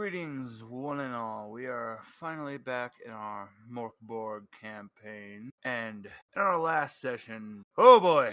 Greetings, one and all. We are finally back in our Mork Borg campaign. And in our last session, oh boy,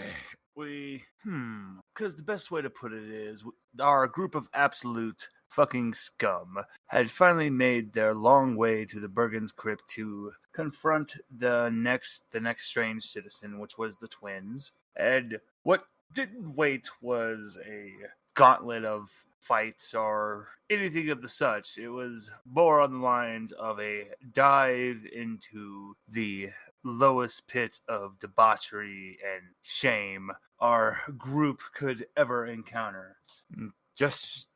because the best way to put it is, our group of absolute fucking scum had finally made their long way to the Bergen's Crypt to confront the next strange citizen, which was the twins. And what didn't wait was a gauntlet of fights or anything of the such. It was more on the lines of a dive into the lowest pit of debauchery and shame our group could ever encounter. Just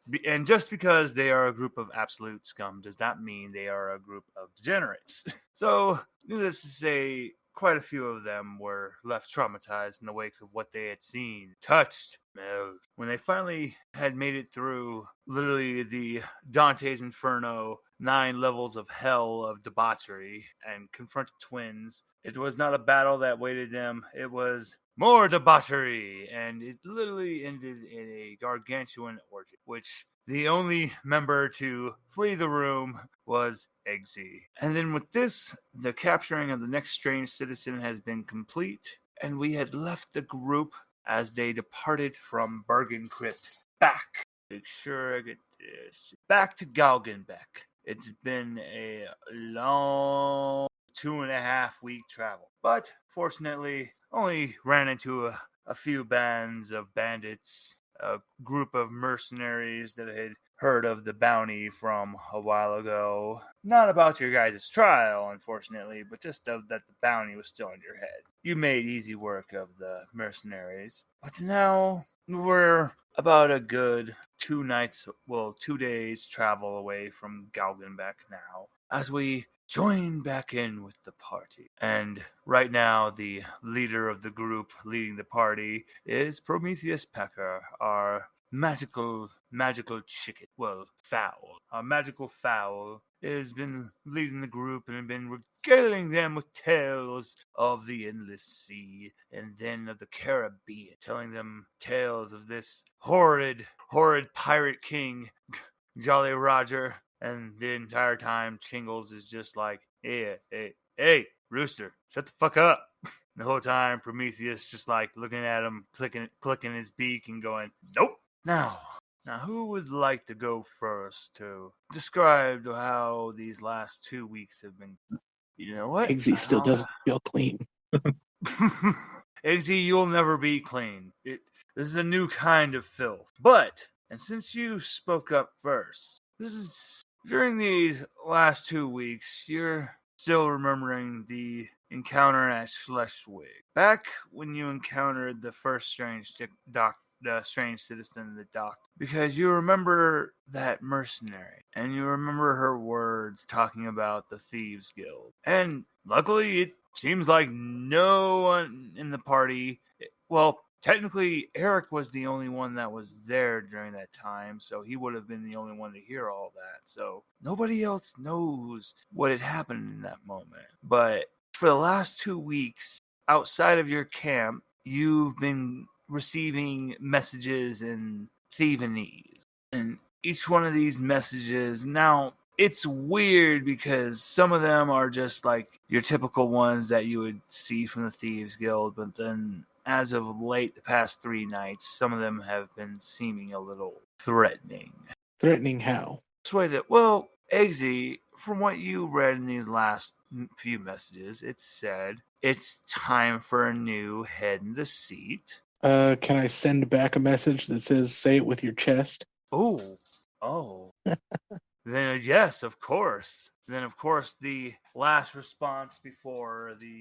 because they are a group of absolute scum does not mean they are a group of degenerates. So, needless to say, quite a few of them were left traumatized in the wakes of what they had seen, touched, smelled. When they finally had made it through literally the Dante's Inferno 9 levels of hell of debauchery and confronted twins, it was not a battle that waited them. It was more debauchery, and it literally ended in a gargantuan orgy, which the only member to flee the room was Eggsy. And then with this, the capturing of the next strange citizen has been complete, and we had left the group as they departed from Bergen Crypt back. Make sure I get this. Back to Galgenbeck. It's been a long 2.5 week travel, but fortunately only ran into a few bands of bandits, a group of mercenaries that had heard of the bounty from a while ago. Not about your guys' trial, unfortunately, but just that the bounty was still on your head. You made easy work of the mercenaries. But now we're about a good 2 days travel away from Galgenbeck now, as we join back in with the party. And right now, the leader of the group leading the party is Prometheus Pecker, our magical chicken. Well, fowl. Our magical fowl has been leading the group and been regaling them with tales of the endless sea and then of the Caribbean, telling them tales of this horrid pirate king, Jolly Roger. And the entire time, Chingles is just like, hey, Rooster, shut the fuck up. The whole time, Prometheus just like looking at him, clicking his beak and going, nope. Now, who would like to go first to describe how these last 2 weeks have been? You know what? Eggsy still doesn't feel clean. Eggsy, you'll never be clean. This is a new kind of filth. But, and since you spoke up first, during these last 2 weeks, you're still remembering the encounter at Schleswig. Back when you encountered the first strange citizen in the dock. Because you remember that mercenary, and you remember her words talking about the Thieves Guild. And luckily, it seems like no one in the party, well, technically, Eric was the only one that was there during that time, so he would have been the only one to hear all that. So nobody else knows what had happened in that moment. But for the last 2 weeks, outside of your camp, you've been receiving messages in Thevanese. And each one of these messages, now, it's weird because some of them are just like your typical ones that you would see from the Thieves Guild, but then as of late, the past 3 nights, some of them have been seeming a little threatening. Threatening how? Well, Eggsy, from what you read in these last few messages, it said, it's time for a new head in the seat. Can I send back a message that says, say it with your chest? Oh. Then yes, of course. Then of course the last response before the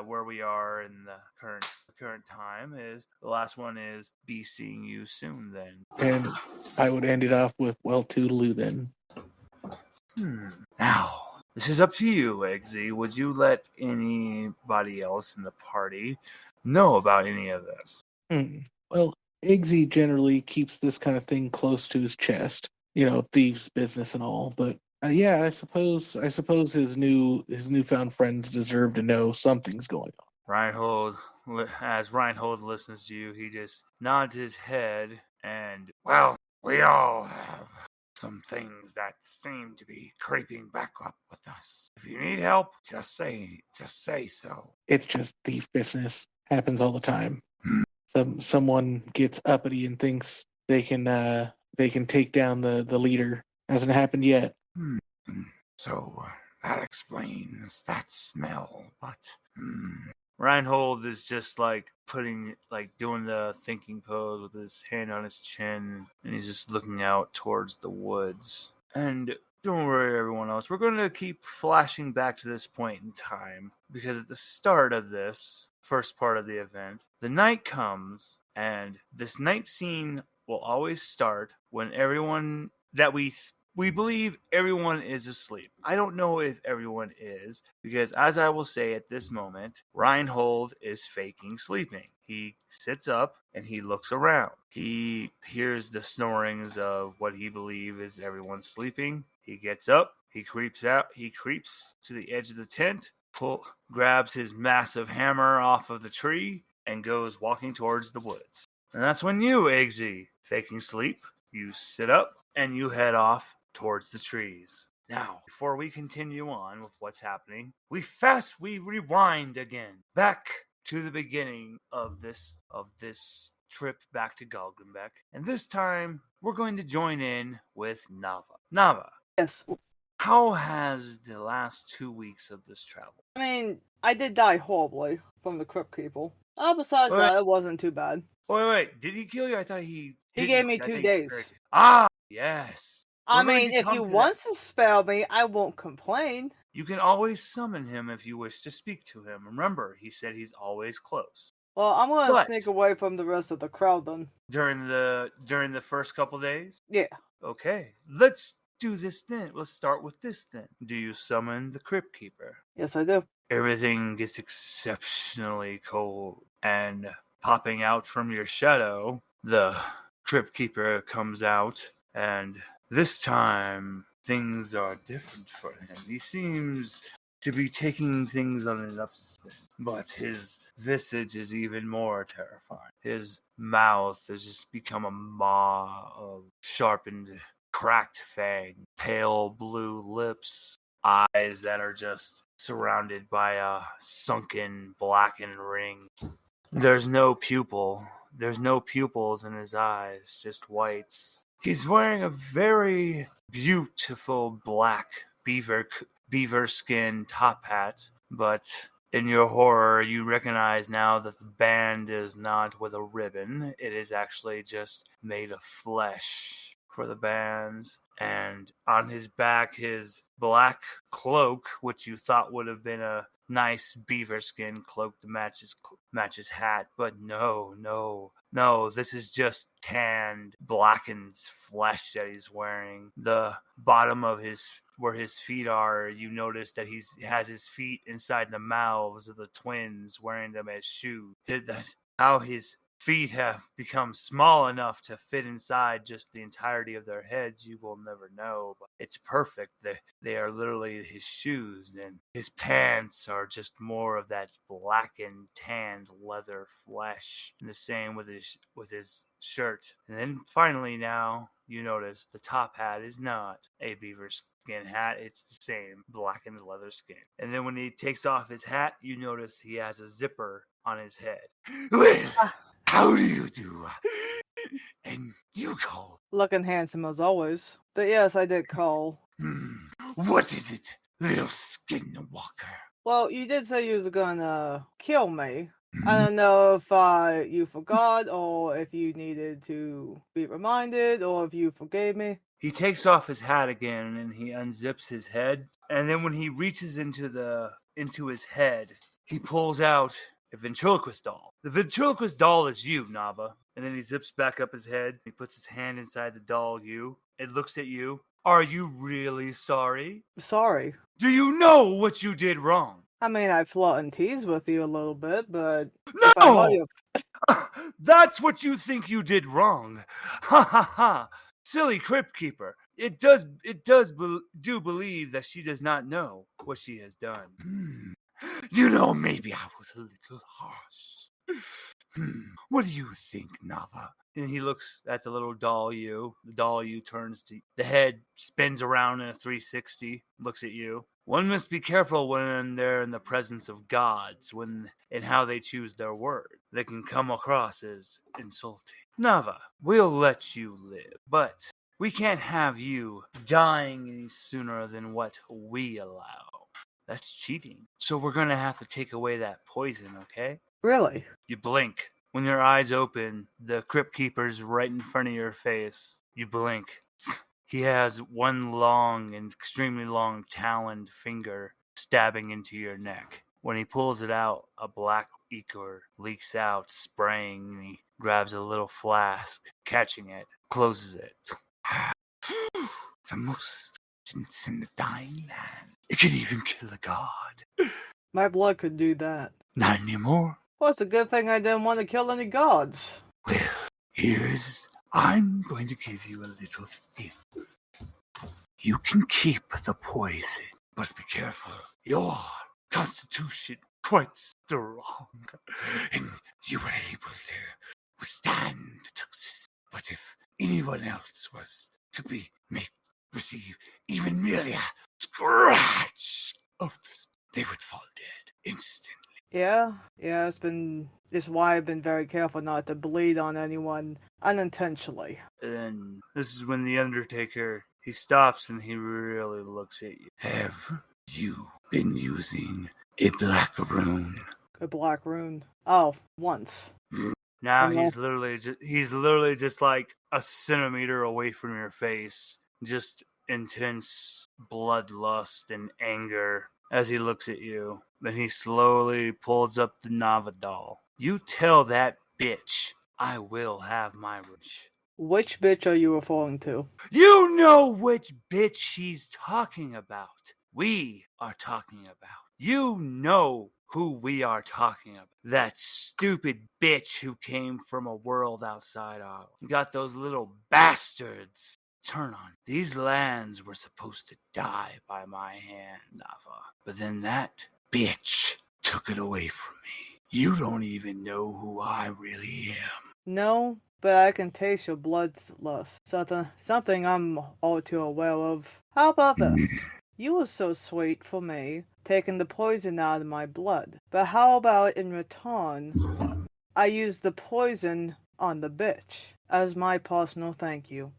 where we are in the current time is the last one is be seeing you soon then. And I would end it off with, well, toodaloo then. Now, this is up to you, Eggsy. Would you let anybody else in the party know about any of this? Well, Eggsy generally keeps this kind of thing close to his chest. You know, thieves' business and all. But yeah, I suppose his newfound friends deserve to know something's going on. As Reinhold listens to you, he just nods his head and, well, we all have some things that seem to be creeping back up with us. If you need help, just say so. It's just thief business. Happens all the time. Someone gets uppity and thinks they can take down the leader. Hasn't happened yet. So that explains that smell, but Reinhold is just doing the thinking pose with his hand on his chin, and he's just looking out towards the woods. And don't worry, everyone else. We're going to keep flashing back to this point in time, because at the start of this first part of the event, the night comes, and this night scene will always start when everyone that we believe everyone is asleep. I don't know if everyone is, because as I will say at this moment, Reinhold is faking sleeping. He sits up and he looks around. He hears the snorings of what he believes is everyone sleeping. He gets up, he creeps to the edge of the tent, grabs his massive hammer off of the tree, and goes walking towards the woods. And that's when you, Eggsy, faking sleep, you sit up and you head off towards the trees. Now, before we continue on with what's happening, we rewind again back to the beginning of this trip back to Galgenbeck, and this time we're going to join in with Nava. Nava, Yes. how has the last 2 weeks of this travel? I mean, I did die horribly from the Crypt Keeper. Besides Wait. that, it wasn't too bad. Wait, did he kill you? I thought he gave me 2 days. Ah, yes. I mean, if you want to spare me, I won't complain. You can always summon him if you wish to speak to him. Remember, he said he's always close. Well, I'm gonna sneak away from the rest of the crowd then. During the first couple days? Yeah. Okay, let's do this then. Let's start with this then. Do you summon the Crypt Keeper? Yes, I do. Everything gets exceptionally cold, and popping out from your shadow, the Crypt Keeper comes out, and this time things are different for him. He seems to be taking things on an upspin, but his visage is even more terrifying. His mouth has just become a maw of sharpened, cracked fang, pale blue lips, eyes that are just surrounded by a sunken, blackened ring. There's no pupils in his eyes, just whites. He's wearing a very beautiful black beaver skin top hat, but in your horror, you recognize now that the band is not with a ribbon. It is actually just made of flesh for the bands. And on his back, his black cloak, which you thought would have been a nice beaver skin cloak to match his hat, but no, this is just tanned, blackened flesh that he's wearing. The bottom of where his feet are, you notice that he has his feet inside the mouths of the twins, wearing them as shoes. How his feet have become small enough to fit inside just the entirety of their heads, you will never know, but it's perfect. They are literally his shoes, and his pants are just more of that blackened, tanned leather flesh, and the same with his shirt. And then finally now, you notice the top hat is not a beaver skin hat, it's the same blackened leather skin. And then when he takes off his hat, you notice he has a zipper on his head. How do you do? And you call? Looking handsome as always. But yes, I did call. What is it, little skinwalker? Well, you did say you was gonna kill me. I don't know if you forgot, or if you needed to be reminded, or if you forgave me. He takes off his hat again, and he unzips his head. And then when he reaches into his head, he pulls out a ventriloquist doll. The ventriloquist doll is you, Nava. And then he zips back up his head. He puts his hand inside the doll, It looks at you. Are you really sorry? Sorry. Do you know what you did wrong? I mean, I flirt and tease with you a little bit, but... No! That's what you think you did wrong. Ha ha ha. Silly Crypt Keeper. It does believe that she does not know what she has done. Maybe I was a little harsh. What do you think, Nava? And he looks at the little doll you. The doll you turns to the head, spins around in a 360, looks at you. One must be careful when they're in the presence of gods, and how they choose their word. They can come across as insulting. Nava, we'll let you live, but we can't have you dying any sooner than what we allow. That's cheating. So we're gonna have to take away that poison, okay? Really? You blink. When your eyes open, the Crypt Keeper's right in front of your face. You blink. He has one long and extremely long taloned finger stabbing into your neck. When he pulls it out, a black ichor leaks out, spraying, and he grabs a little flask, catching it, closes it. The most substance in the dying land. It could even kill a god. My blood could do that. Not anymore. Well, it's a good thing I didn't want to kill any gods. Well, I'm going to give you a little thing. You can keep the poison, but be careful. Your constitution quite strong, and you were able to withstand the toxicity. But if anyone else was to receive even merely a scratch of this, they would fall dead instantly. Yeah, it's why I've been very careful not to bleed on anyone unintentionally. And this is when the Undertaker, he stops and he really looks at you. Have you been using a black rune? A black rune. Oh, once. Now he's literally just like a centimeter away from your face. Just intense bloodlust and anger as he looks at you. Then he slowly pulls up the Nava doll. You tell that bitch I will have my revenge. Which bitch are you referring to? You know which bitch she's talking about. We are talking about. You know who we are talking about. That stupid bitch who came from a world outside our. Got those little bastards. Turn on. These lands were supposed to die by my hand, Nava. But then that bitch took it away from me. You don't even know who I really am. No, but I can taste your bloodlust. Something I'm all too aware of. How about this? You were so sweet for me, taking the poison out of my blood. But how about in return, I use the poison on the bitch as my personal thank you.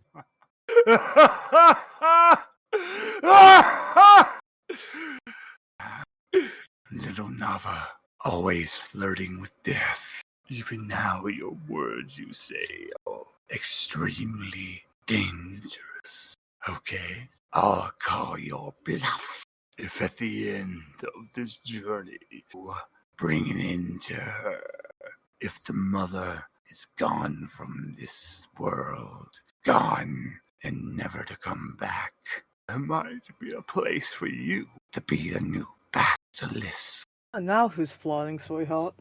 Little Nava, always flirting with death. Even now your words you say are extremely dangerous. Okay? I'll call your bluff if at the end of this journey you bring an end to her. If the mother is gone from this world, gone and never to come back, there might be a place for you to be the new basilisk. And now who's flirting, sweetheart?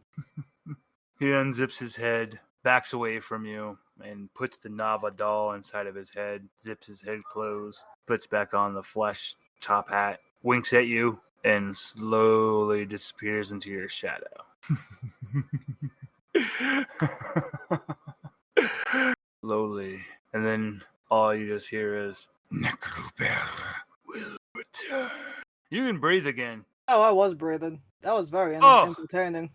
He unzips his head, backs away from you, and puts the Nava doll inside of his head, zips his head closed, puts back on the flesh top hat, winks at you, and slowly disappears into your shadow. Slowly. And then all you just hear is, Necrobell will return. You can breathe again. Oh, I was breathing. That was very entertaining.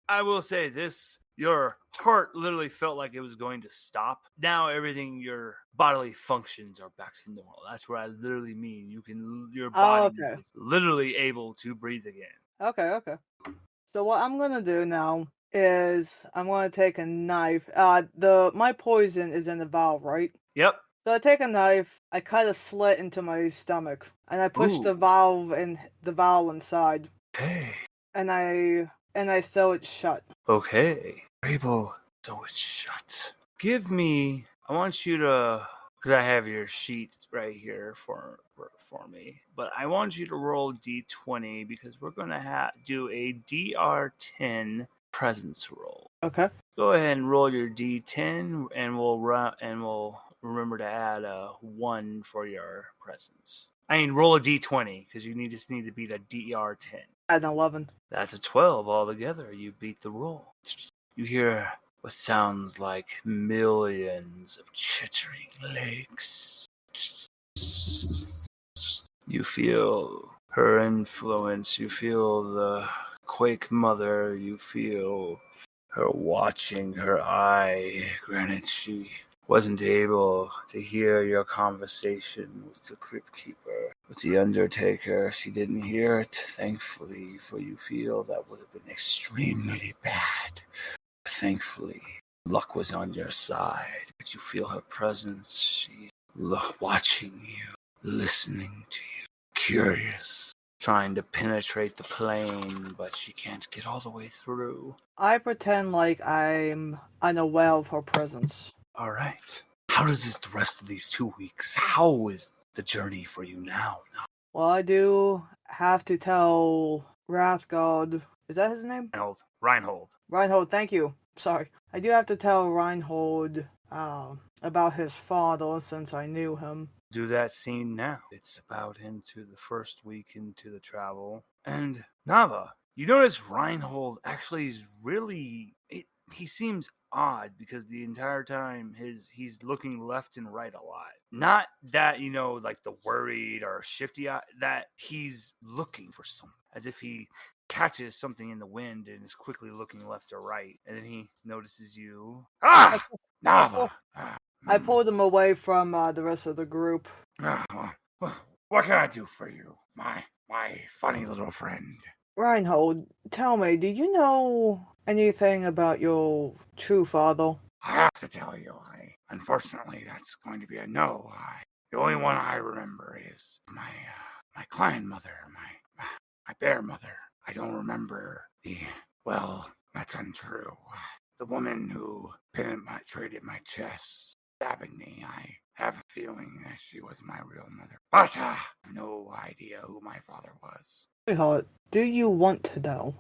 I will say this. Your heart literally felt like it was going to stop. Now your bodily functions are back to normal. That's what I literally mean. Your body is literally able to breathe again. Okay. So what I'm gonna do now is I'm gonna take a knife. My poison is in the valve, right? Yep. So I take a knife, I cut a slit into my stomach, and I push the valve inside. Okay. And I sew it shut. Okay. Able to sew it shut. I want you to, because I have your sheet right here for me, but I want you to roll D20 because we're going to do a DR10 presence roll. Okay. Go ahead and roll your D10 and we'll remember to add a 1 for your presence. Roll a D20 because you just need to beat a DR10. At an 11. That's a 12 altogether. You beat the roll. You hear what sounds like millions of chittering lakes. You feel her influence. You feel the Quake Mother. You feel her watching her eye. Granted, she wasn't able to hear your conversation with the Crypt Keeper, with the Undertaker. She didn't hear it, thankfully, for you feel that would have been extremely bad. Thankfully, luck was on your side, but you feel her presence. She's watching you, listening to you, curious, trying to penetrate the plane, but she can't get all the way through. I pretend like I'm unaware of her presence. All right. How does the rest of these 2 weeks? How is the journey for you now? Well, I do have to tell Rathgard. Is that his name? Reinhold. Reinhold, thank you. Sorry. I do have to tell Reinhold about his father since I knew him. Do that scene now. It's about into the first week into the travel. And Nava, you notice Reinhold actually is really... he seems odd because the entire time he's looking left and right a lot. Not that, like the worried or shifty eye, that he's looking for something. As if he catches something in the wind and is quickly looking left or right. And then he notices you. Ah! Nava! I pulled him away from the rest of the group. What can I do for you, my funny little friend? Reinhold, tell me, do you know anything about your true father? I have to tell you, unfortunately, that's going to be a no. The only one I remember is my clan mother, my bear mother. I don't remember well, that's untrue. The woman who traded my chest, stabbing me. I have a feeling that she was my real mother. But I have no idea who my father was. Sweetheart, do you want to know?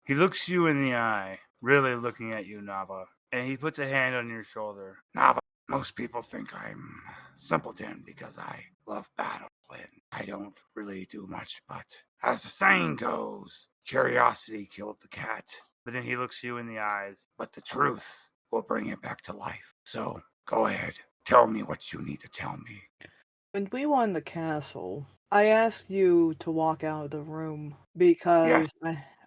He looks you in the eye, really looking at you, Nava, and he puts a hand on your shoulder. Nava, most people think I'm simpleton because I love battle and I don't really do much, but as the saying goes, curiosity killed the cat. But then he looks you in the eyes, but the truth will bring it back to life. So, go ahead, tell me what you need to tell me. When we were in the castle, I asked you to walk out of the room because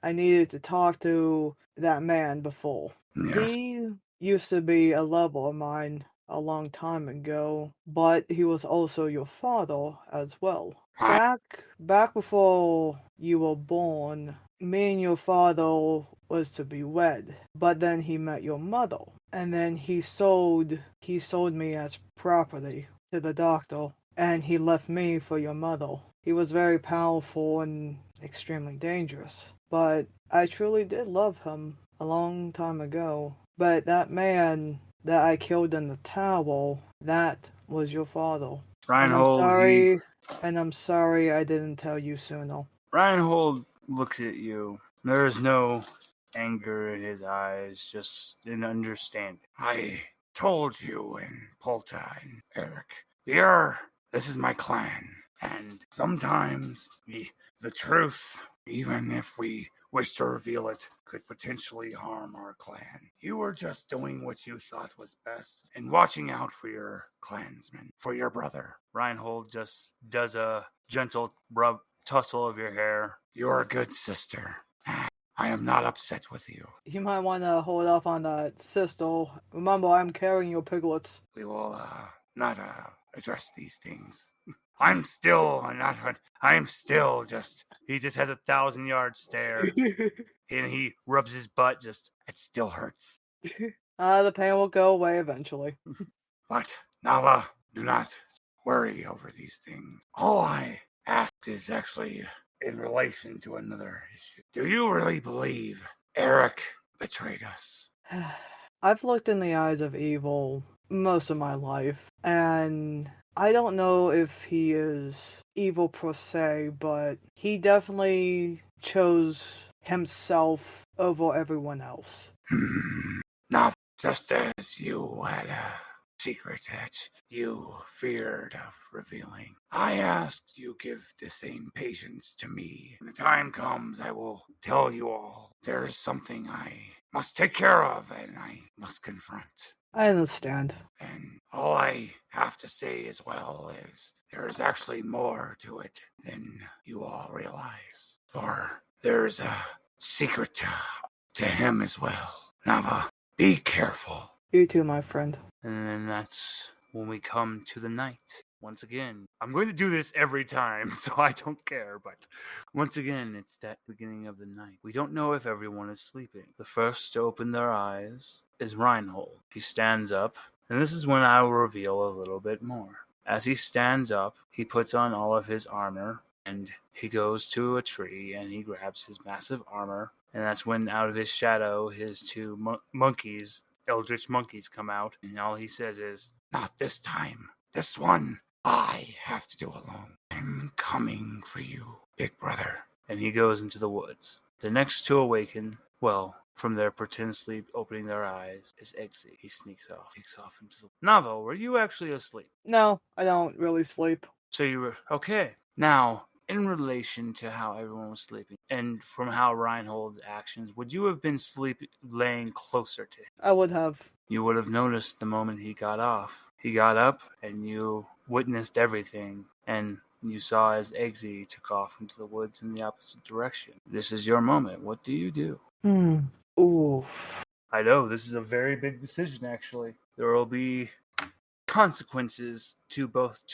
I needed to talk to that man before. Yes. He used to be a lover of mine a long time ago, but he was also your father as well. Back before you were born, me and your father was to be wed, but then he met your mother, and then he sold me as property to the doctor, and he left me for your mother. He was very powerful and extremely dangerous, but I truly did love him a long time ago. But that man that I killed in the tower, that was your father. Reinhold, And I'm sorry I didn't tell you sooner. Reinhold looks at you. There is no anger in his eyes, just an understanding. I told you and Polta and Eric, this is my clan, and sometimes the truth, even if we wish to reveal it, could potentially harm our clan. You were just doing what you thought was best and watching out for your clansmen, for your brother. Reinhold just does a gentle tussle of your hair. You're a good sister. I am not upset with you. You might want to hold off on that, sister. Remember, I'm carrying your piglets. We will not address these things. I'm still just... He just has a 1,000-yard stare. And he rubs his butt, it still hurts. The pain will go away eventually. But, Nava, do not worry over these things. All I ask is actually in relation to another issue. Do you really believe Eric betrayed us? I've looked in the eyes of evil most of my life, and I don't know if he is evil per se, but he definitely chose himself over everyone else. Not just as you had a secret that you feared of revealing. I asked you give the same patience to me. When the time comes, I will tell you all. There's something I must take care of and I must confront. I understand. And all I have to say as well is there is actually more to it than you all realize. For there's a secret to him as well. Nava, be careful. You too, my friend. And then that's when we come to the night. Once again, I'm going to do this every time, so I don't care, but once again, it's that beginning of the night. We don't know if everyone is sleeping. The first to open their eyes is Reinhold. He stands up, and this is when I will reveal a little bit more. As he stands up, he puts on all of his armor, and he goes to a tree, and he grabs his massive armor, and that's when out of his shadow, his two monkeys, eldritch monkeys, come out, and all he says is, "Not this time. This one I have to do alone. I'm coming for you, big brother." And he goes into the woods. The next to awaken, well, from their pretend sleep, opening their eyes, is Eggsy. He sneaks off into the... Navo, were you actually asleep? No, I don't really sleep. So you were... Okay. Now, in relation to how everyone was sleeping, and from how Reinhold's actions, would you have been laying closer to him? I would have. You would have noticed the moment he got off. He got up, and you witnessed everything, and you saw as Eggsy took off into the woods in the opposite direction. This is your moment. What do you do? Ooh. I know, this is a very big decision, actually. There will be consequences to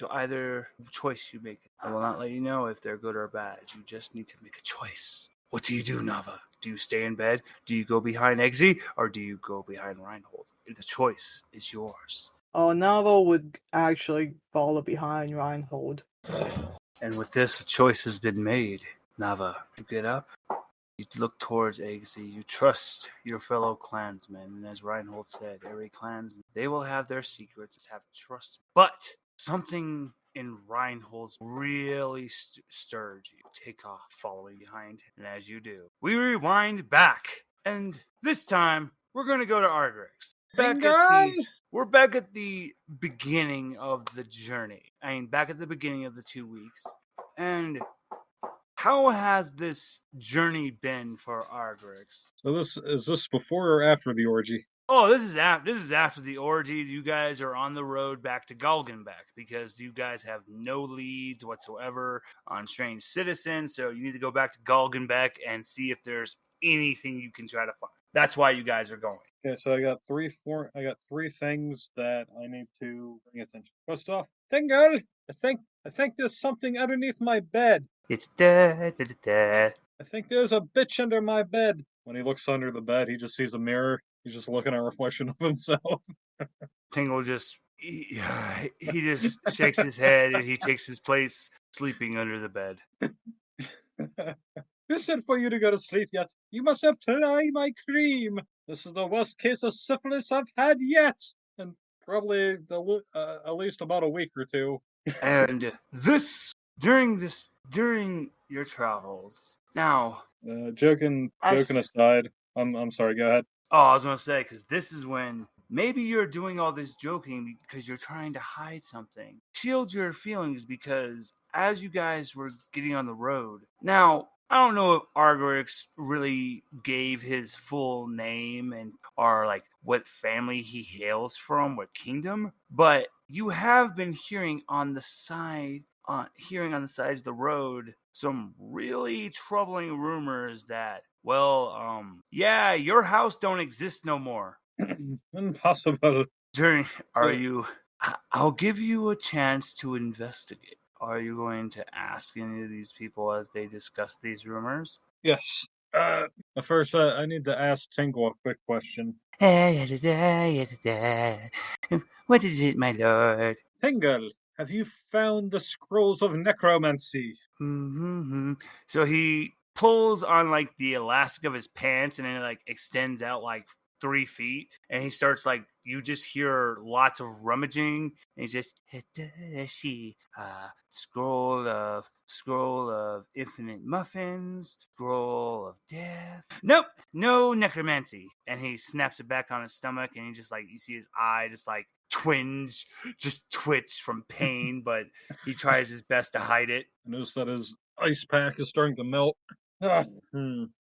either choice you make. I will not let you know if they're good or bad. You just need to make a choice. What do you do, Nava? Do you stay in bed? Do you go behind Eggsy? Or do you go behind Reinhold? The choice is yours. Oh, Navo would actually follow behind Reinhold. And with this, a choice has been made. Nava, you get up, you look towards Eggsy, you trust your fellow clansmen, and as Reinhold said, every clansman, they will have their secrets, have to trust. But something in Reinhold's really stirred you. Take off, following behind, and as you do, we rewind back, and this time, we're going to go to Argrix. We're back at the beginning of the journey. I mean, back at the beginning of the 2 weeks. And how has this journey been for Argrix? So is this before or after the orgy? Oh, this is after the orgy. You guys are on the road back to Galgenbeck because you guys have no leads whatsoever on Strange Citizens. So you need to go back to Galgenbeck and see if there's anything you can try to find. That's why you guys are going. Okay, so I got three things that I need to bring attention. First off, Tingle, I think there's something underneath my bed. It's dead. I think there's a bitch under my bed. When he looks under the bed, he just sees a mirror. He's just looking at a reflection of himself. Tingle just he just shakes his head and he takes his place sleeping under the bed. Who said for you to go to sleep yet? You must apply my cream. This is the worst case of syphilis I've had yet. And probably at least about a week or two. And during your travels. Now, joking aside, I'm sorry, go ahead. Oh, I was going to say, because this is when maybe you're doing all this joking because you're trying to hide something. Shield your feelings because as you guys were getting on the road. Now, I don't know if Argrix really gave his full name or like what family he hails from, what kingdom, but you have been hearing on the sides of the road some really troubling rumors that, your house don't exist no more. Impossible. I'll give you a chance to investigate. Are you going to ask any of these people as they discuss these rumors? Yes. First, I need to ask Tingle a quick question. What is it, my lord? Tingle, have you found the scrolls of necromancy? Mm-hmm. So he pulls on like the elastic of his pants and then it like extends out like 3 feet, and he starts like, you just hear lots of rummaging, and he's just scroll of infinite muffins, scroll of death. Nope, no necromancy. And he snaps it back on his stomach, and he just like, you see his eye just like twitch from pain, but he tries his best to hide it. I notice that his ice pack is starting to melt.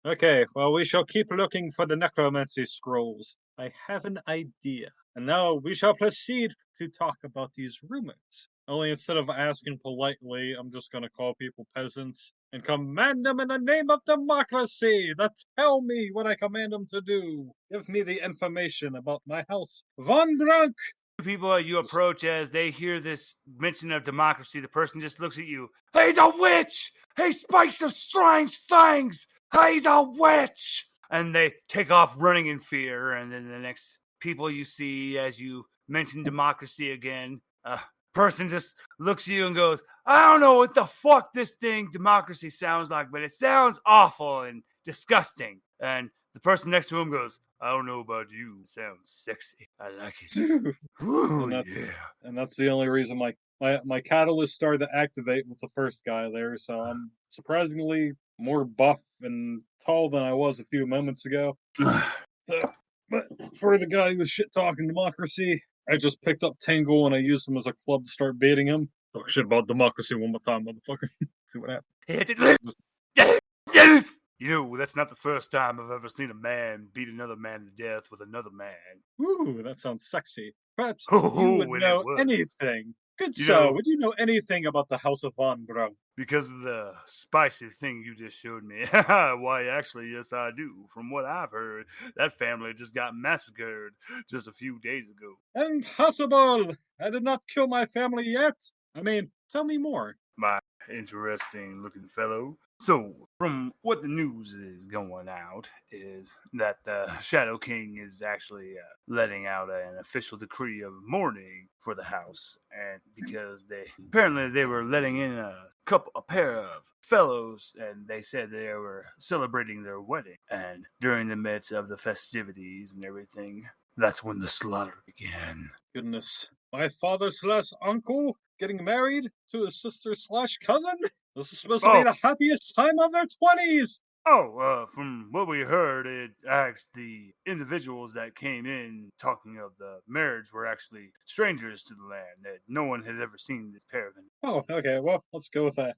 Okay, well, we shall keep looking for the necromancy scrolls. I have an idea. And now we shall proceed to talk about these rumors. Only instead of asking politely, I'm just going to call people peasants and command them in the name of democracy that tell me what I command them to do. Give me the information about my house. Von Brunk! People you approach as they hear this mention of democracy, the person just looks at you. He's a witch! He speaks of strange things! He's a witch! And they take off running in fear. And then the next people you see as you mention democracy again, person just looks at you and goes, I don't know what the fuck this thing democracy sounds like, but it sounds awful and disgusting. And the person next to him goes, I don't know about you. It sounds sexy. I like it. Ooh, And that's the only reason my catalyst started to activate with the first guy there, so I'm surprisingly more buff and tall than I was a few moments ago. But for the guy who was shit talking democracy, I just picked up Tangle and I used him as a club to start baiting him. Talk shit about democracy one more time, motherfucker. See what happens. You know, that's not the first time I've ever seen a man beat another man to death with another man. Ooh, that sounds sexy. Perhaps you would know anything. Good sir, would you know anything about the House of Von Braun? Because of the spicy thing you just showed me. Why, actually, yes, I do. From what I've heard, that family just got massacred just a few days ago. Impossible! I did not kill my family yet. I mean, tell me more. My interesting-looking fellow. So, from what the news is going out, is that the Shadow King is actually letting out an official decree of mourning for the house, and because they were letting in a pair of fellows, and they said they were celebrating their wedding, and during the midst of the festivities and everything, that's when the slaughter began. Goodness, my father/uncle getting married to his sister/cousin? This is supposed to be the happiest time of their 20s! From what we heard, it asked the individuals that came in talking of the marriage were actually strangers to the land, that no one had ever seen this pair of them. Oh, okay, well, let's go with that.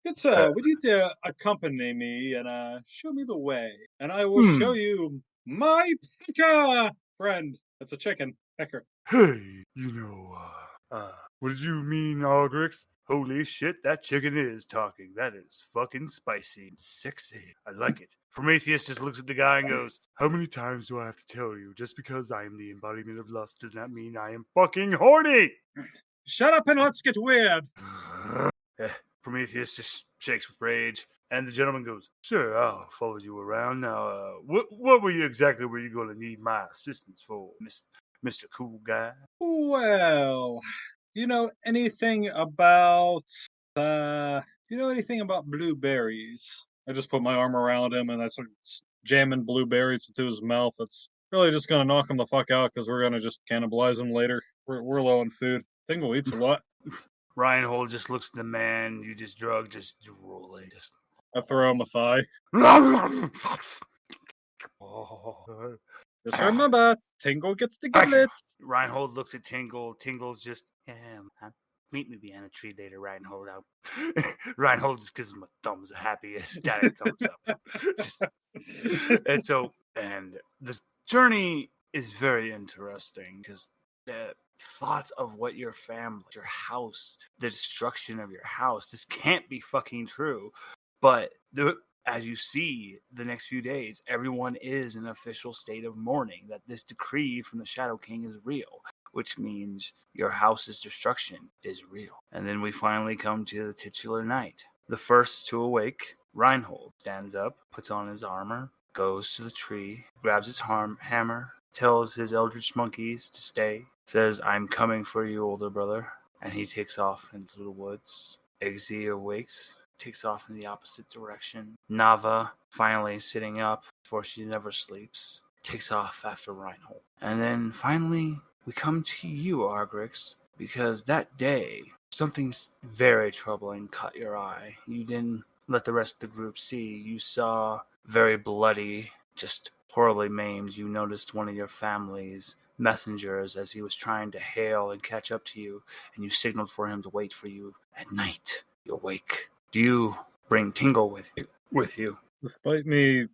Good sir, would you dare accompany me and show me the way? And I will show you my pecker! Friend, it's a chicken. Pecker. Hey, what did you mean, Algrix? Holy shit, that chicken is talking. That is fucking spicy and sexy. I like it. Prometheus just looks at the guy and goes, how many times do I have to tell you? Just because I am the embodiment of lust does not mean I am fucking horny! Shut up and let's get weird! Prometheus just shakes with rage, and the gentleman goes, sure, I'll follow you around. Now, what were you going to need my assistance for, Mr. Cool Guy? Well, do you know anything about blueberries? I just put my arm around him and I start jamming blueberries into his mouth. It's really just gonna knock him the fuck out because we're gonna just cannibalize him later. We're low on food. Tingle eats a lot. Reinhold just looks at the man you just drugged, just drooling. I throw him a thigh. Just remember, Tingle gets the giblets. Reinhold looks at Tingle. Tingle's just, meet me behind a tree later, Reinhold. Reinhold just gives him a thumbs happy ecstatic thumbs up. And this journey is very interesting because the thoughts of what your family, your house, the destruction of your house, this can't be fucking true. But as you see the next few days, everyone is in an official state of mourning that this decree from the Shadow King is real, which means your house's destruction is real. And then we finally come to the titular night. The first to awake, Reinhold stands up, puts on his armor, goes to the tree, grabs his hammer, tells his eldritch monkeys to stay, says, I'm coming for you, older brother, and he takes off into the woods. Eggsy awakes, takes off in the opposite direction. Nava, finally sitting up, for she never sleeps, takes off after Reinhold. And then finally, we come to you, Argrix, because that day, something very troubling caught your eye. You didn't let the rest of the group see. You saw very bloody, just horribly maimed. You noticed one of your family's messengers as he was trying to hail and catch up to you, and you signaled for him to wait for you at night. You awake. Do you bring Tingle with you? Despite me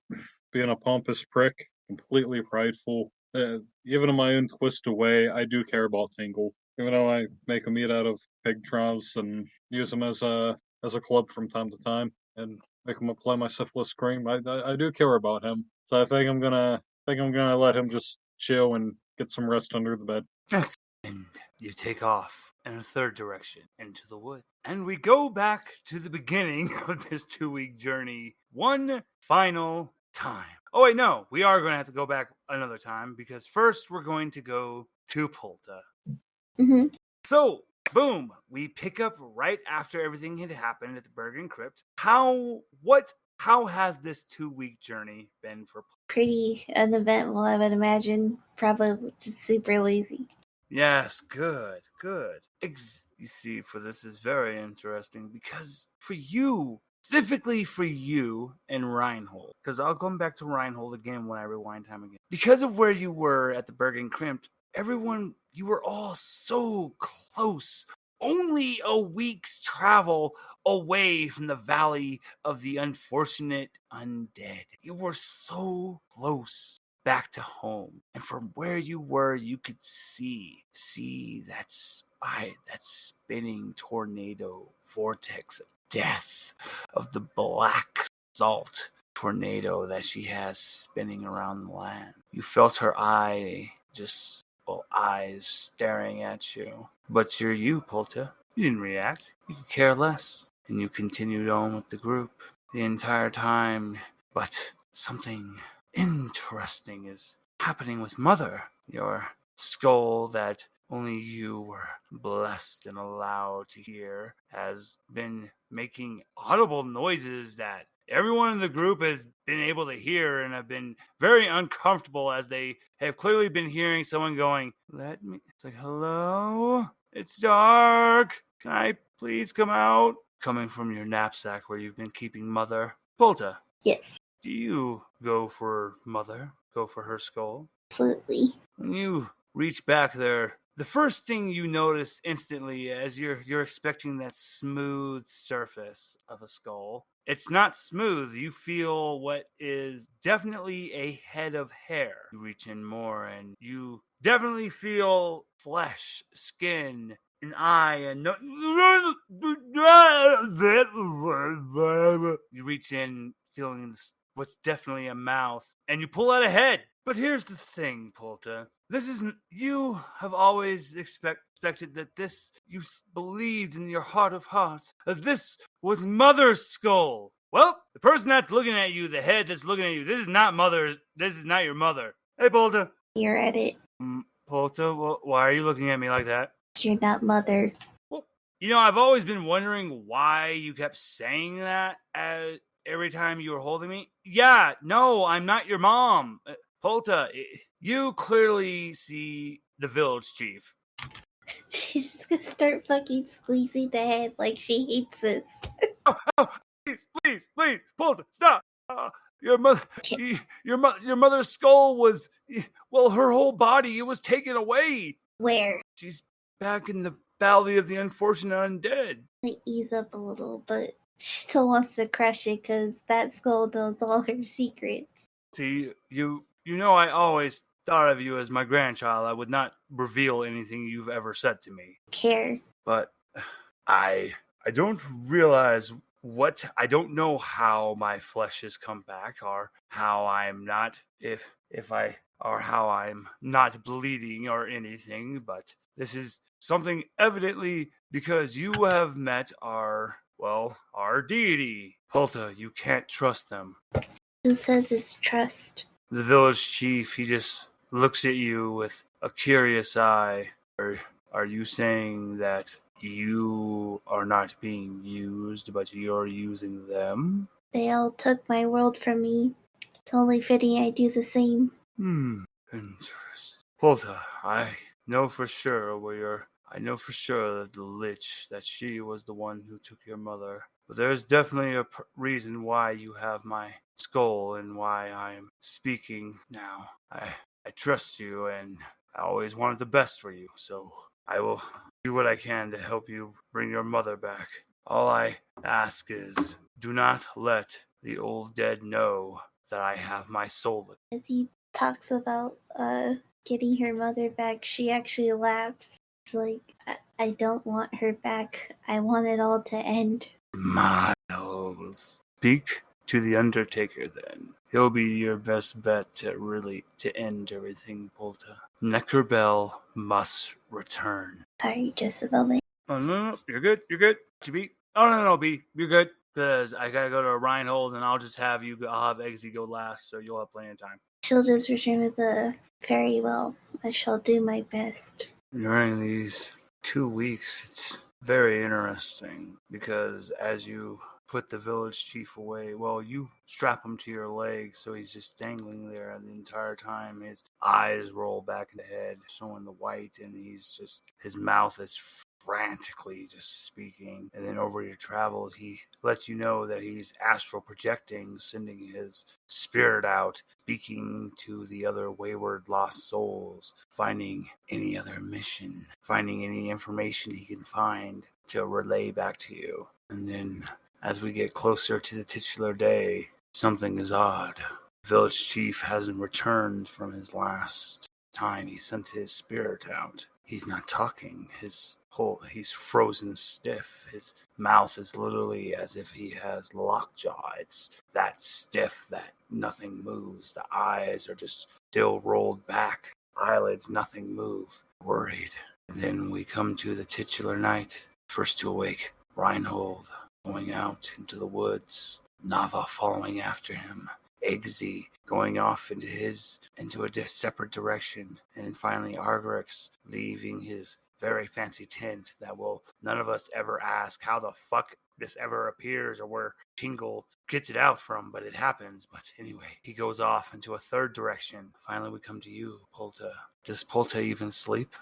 being a pompous prick, completely prideful, even in my own twisted way, I do care about Tingle. Even though I make him eat out of pig troughs and use him as a club from time to time, and make him apply my syphilis cream, I do care about him. So I think I'm gonna let him just chill and get some rest under the bed. Yes. And you take off in a third direction into the wood. And we go back to the beginning of this 2-week journey one final time. Oh, wait, no. We are going to have to go back another time because first we're going to go to Polta. Mm-hmm. So, boom. We pick up right after everything had happened at the Bergen Crypt. How has this 2-week journey been for Polta? Pretty uneventful, I would imagine. Probably just super lazy. Yes, good. You see, for this is very interesting because for you, specifically for you and Reinhold, because I'll come back to Reinhold again when I rewind time again. Because of where you were at the Bergen Crypt, you were all so close. Only a week's travel away from the Valley of the Unfortunate Undead. You were so close back to home, and from where you were, you could see that spinning tornado vortex of death, of the black salt tornado that she has spinning around the land. You felt her eyes staring at you, but you're you, Polta. You didn't react. You could care less, and you continued on with the group the entire time. But something interesting is happening with Mother. Your skull that only you were blessed and allowed to hear has been making audible noises that everyone in the group has been able to hear and have been very uncomfortable as they have clearly been hearing someone going, it's like, hello? It's dark. Can I please come out? Coming from your knapsack where you've been keeping Mother. Polta. Yes, Do you go for Mother? Go for her skull? absolutely. When you reach back there, the first thing you notice instantly as you're expecting that smooth surface of a skull, it's not smooth. You feel what is definitely a head of hair. You reach in more and you definitely feel flesh, skin, an eye, and you reach in feeling what's definitely a mouth, and you pull out a head. But here's the thing, Polta. You have always expected that this, you believed in your heart of hearts, that this was Mother's skull. Well, the person that's looking at you, the head that's looking at you, this is not your mother. Hey, Polta. You're at it. Polta, why are you looking at me like that? You're not Mother. Well, I've always been wondering why you kept saying that every time you were holding me. Yeah, no, I'm not your mom. Polta, you clearly see the village chief. She's just gonna start fucking squeezing the head like she hates us. Oh, please, Polta, stop. Your mother's skull was, well, her whole body, it was taken away. Where? She's back in the Valley of the Unfortunate Undead. I ease up a little, but she still wants to crush it because that skull knows all her secrets. See, I always thought of you as my grandchild. I would not reveal anything you've ever said to me. Care. But I don't realize I don't know how my flesh has come back, or how I'm not, how I'm not bleeding or anything, but this is something evidently because you have met our deity. Polta, you can't trust them. Who says it's trust? The village chief, he just looks at you with a curious eye. Are you saying that you are not being used, but you're using them? They all took my world from me. It's only fitting I do the same. Interesting. Polta, I know for sure that the lich, that she was the one who took your mother. But there's definitely a reason why you have my skull and why I'm speaking now. I trust you, and I always wanted the best for you, so I will do what I can to help you bring your mother back. All I ask is, do not let the old dead know that I have my soul. As he talks about getting her mother back, she actually laughs. It's like, I don't want her back. I want it all to end. Miles. Speak to the Undertaker then. He'll be your best bet to end everything, Polta. Neckerbell must return. Sorry, just a moment. Oh, no, you're good, GB. Oh, no, B, you're good. Because I gotta go to Reinhold, and I'll have Eggsy go last, so you'll have plenty of time. She'll just return with a very well. I shall do my best. During these 2 weeks, it's very interesting, because as you put the village chief away, well, you strap him to your leg, so he's just dangling there the entire time. His eyes roll back in the head, showing the white, and his mouth is frantically just speaking. And then over your travels, he lets you know that he's astral projecting, sending his spirit out, speaking to the other wayward lost souls, finding any other mission, finding any information he can find to relay back to you. And then as we get closer to the titular day, something is odd. The village chief hasn't returned from his last time he sent his spirit out. He's not talking. He's frozen stiff. His mouth is literally as if he has lockjaw. It's that stiff that nothing moves. The eyes are just still rolled back. Eyelids, nothing move. Worried. And then we come to the titular night. First to awake, Reinhold going out into the woods. Nava following after him. Eggsy going off into a separate direction, and finally Argerix leaving his very fancy tent that will none of us ever ask how the fuck this ever appears or where Tingle gets it out from, but it happens. But anyway, he goes off into a third direction. Finally we come to you, Polta. Does Polta even sleep?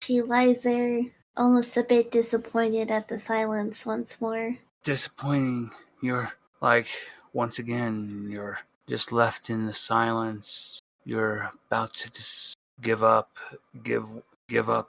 She lies there almost a bit disappointed at the silence once more. Disappointing. You're like, once again, you're just left in the silence. You're about to just give up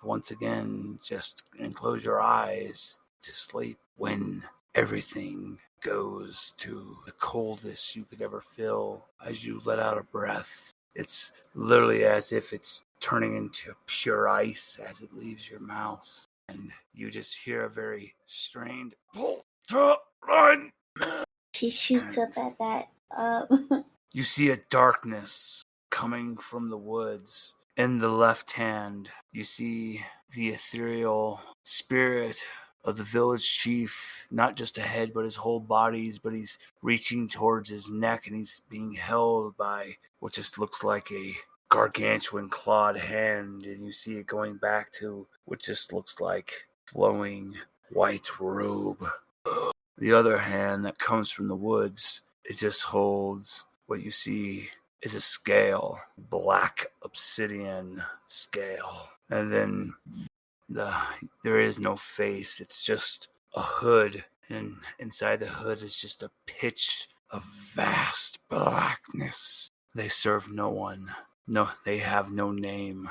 once again, just and close your eyes to sleep when everything goes to the coldest you could ever feel as you let out a breath. It's literally as if it's turning into pure ice as it leaves your mouth. And you just hear a very strained pull to run. She shoots up at that. You see a darkness coming from the woods. In the left hand, you see the ethereal spirit of the village chief, not just a head, but his whole body, but he's reaching towards his neck, and he's being held by what just looks like a gargantuan clawed hand, and you see it going back to what just looks like flowing white robe. The other hand that comes from the woods, it just holds what you see is a scale, black obsidian scale. And then there is no face. It's just a hood. And inside the hood is just a pitch of vast blackness. They serve no one. No, they have no name.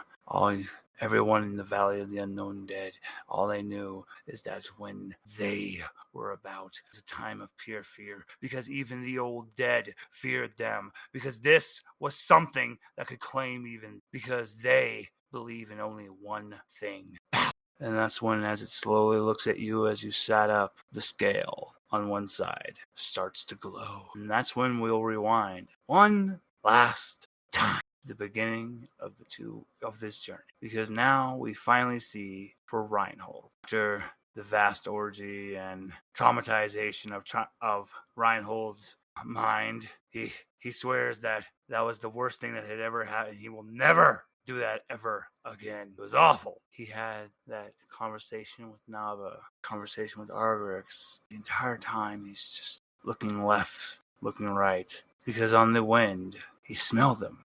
Everyone in the Valley of the Unknown Dead, all they knew is that when they were about, it was a time of pure fear, because even the old dead feared them, because this was something that could claim even, because they believe in only one thing. And that's when, as it slowly looks at you as you sat up, the scale on one side starts to glow. And that's when we'll rewind one last time. The beginning of this journey, because now we finally see for Reinhold, after the vast orgy and traumatization of Reinhold's mind, he swears that was the worst thing that had ever happened. He will never do that ever again. It was awful. He had that conversation with Nava, conversation with Argerix. The entire time he's just looking left, looking right, because on the wind he smelled them.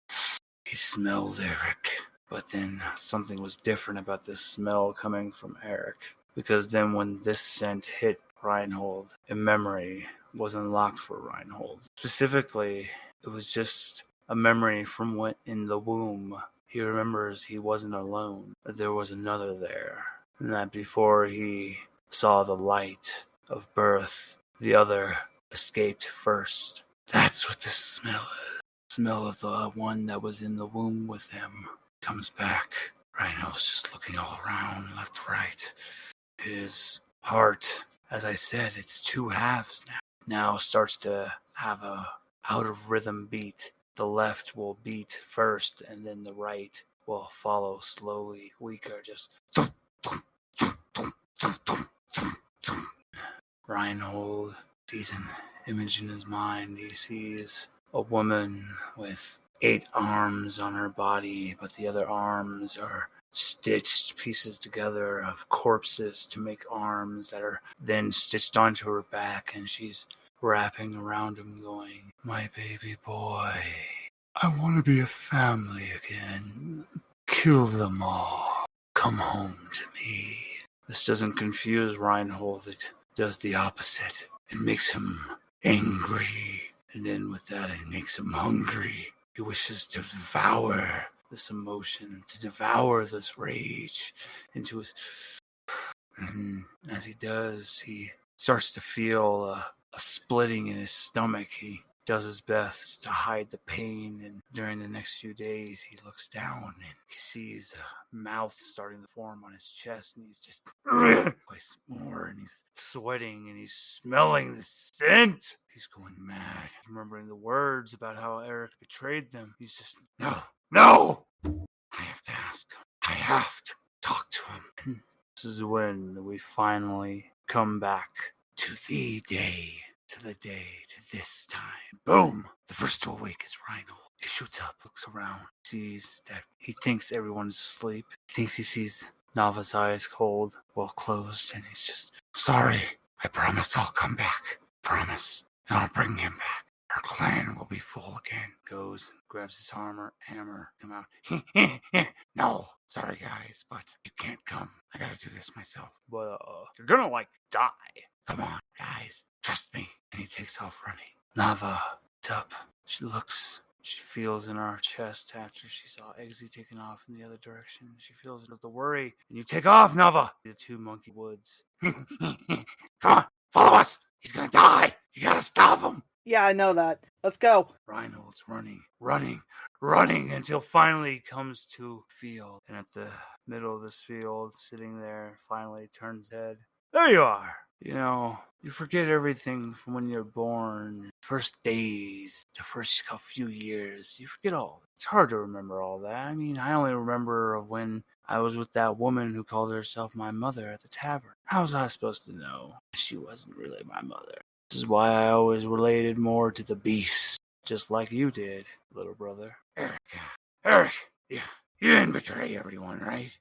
He smelled Eric, but then something was different about this smell coming from Eric, because then when this scent hit Reinhold, a memory was unlocked for Reinhold. Specifically, it was just a memory from when in the womb. He remembers he wasn't alone, that there was another there, and that before he saw the light of birth, the other escaped first. That's what the smell is. Smell of the one that was in the womb with him comes back. Rhino's just looking all around, left, right. His heart, as I said, it's two halves now starts to have a out of rhythm beat. The left will beat first, and then the right will follow slowly, weaker, just thump, thump, thump, thump, thump, thump, thump, thump. Reinhold sees an image in his mind. He sees a woman with 8 arms on her body, but the other arms are stitched pieces together of corpses to make arms that are then stitched onto her back, and she's wrapping around him going, "My baby boy, I want to be a family again. Kill them all. Come home to me." This doesn't confuse Reinhold. It does the opposite. It makes him angry. And then with that, it makes him hungry. He wishes to devour this emotion, to devour this rage into his... And as he does, he starts to feel a splitting in his stomach. He does his best to hide the pain, and during the next few days, he looks down and he sees a mouth starting to form on his chest, and he's just twice more, and he's sweating, and he's smelling the scent. He's going mad, remembering the words about how Eric betrayed them. He's just, no! I have to ask him. I have to talk to him. This is when we finally come back to the day, to this time. Boom! The first to awake is Reinhold. He shoots up, looks around, sees that he thinks everyone's asleep. He thinks he sees Nava's eyes cold, well closed, and he's just, "Sorry, I promise I'll come back. Promise. And I'll bring him back. Our clan will be full again." Goes, grabs his hammer, come out. "No, sorry guys, but you can't come. I gotta do this myself." "But, you're gonna, die. Come on, guys. Trust me." And he takes off running. Nava, it's up. She looks, she feels in her chest after she saw Eggsy taking off in the other direction. She feels it as the worry. "And you take off, Nava!" The 2 monkey woods. "Come on, follow us! He's gonna die! You gotta stop him!" Yeah, I know that. Let's go. Reinhold's running until finally he comes to a field. And at the middle of this field, sitting there, finally turns head. "There you are! You forget everything from when you're born. First days, the first few years. You forget all. It's hard to remember all that. I mean, I only remember of when I was with that woman who called herself my mother at the tavern. How was I supposed to know she wasn't really my mother? This is why I always related more to the beast, just like you did, little brother." Eric, you didn't betray everyone, right?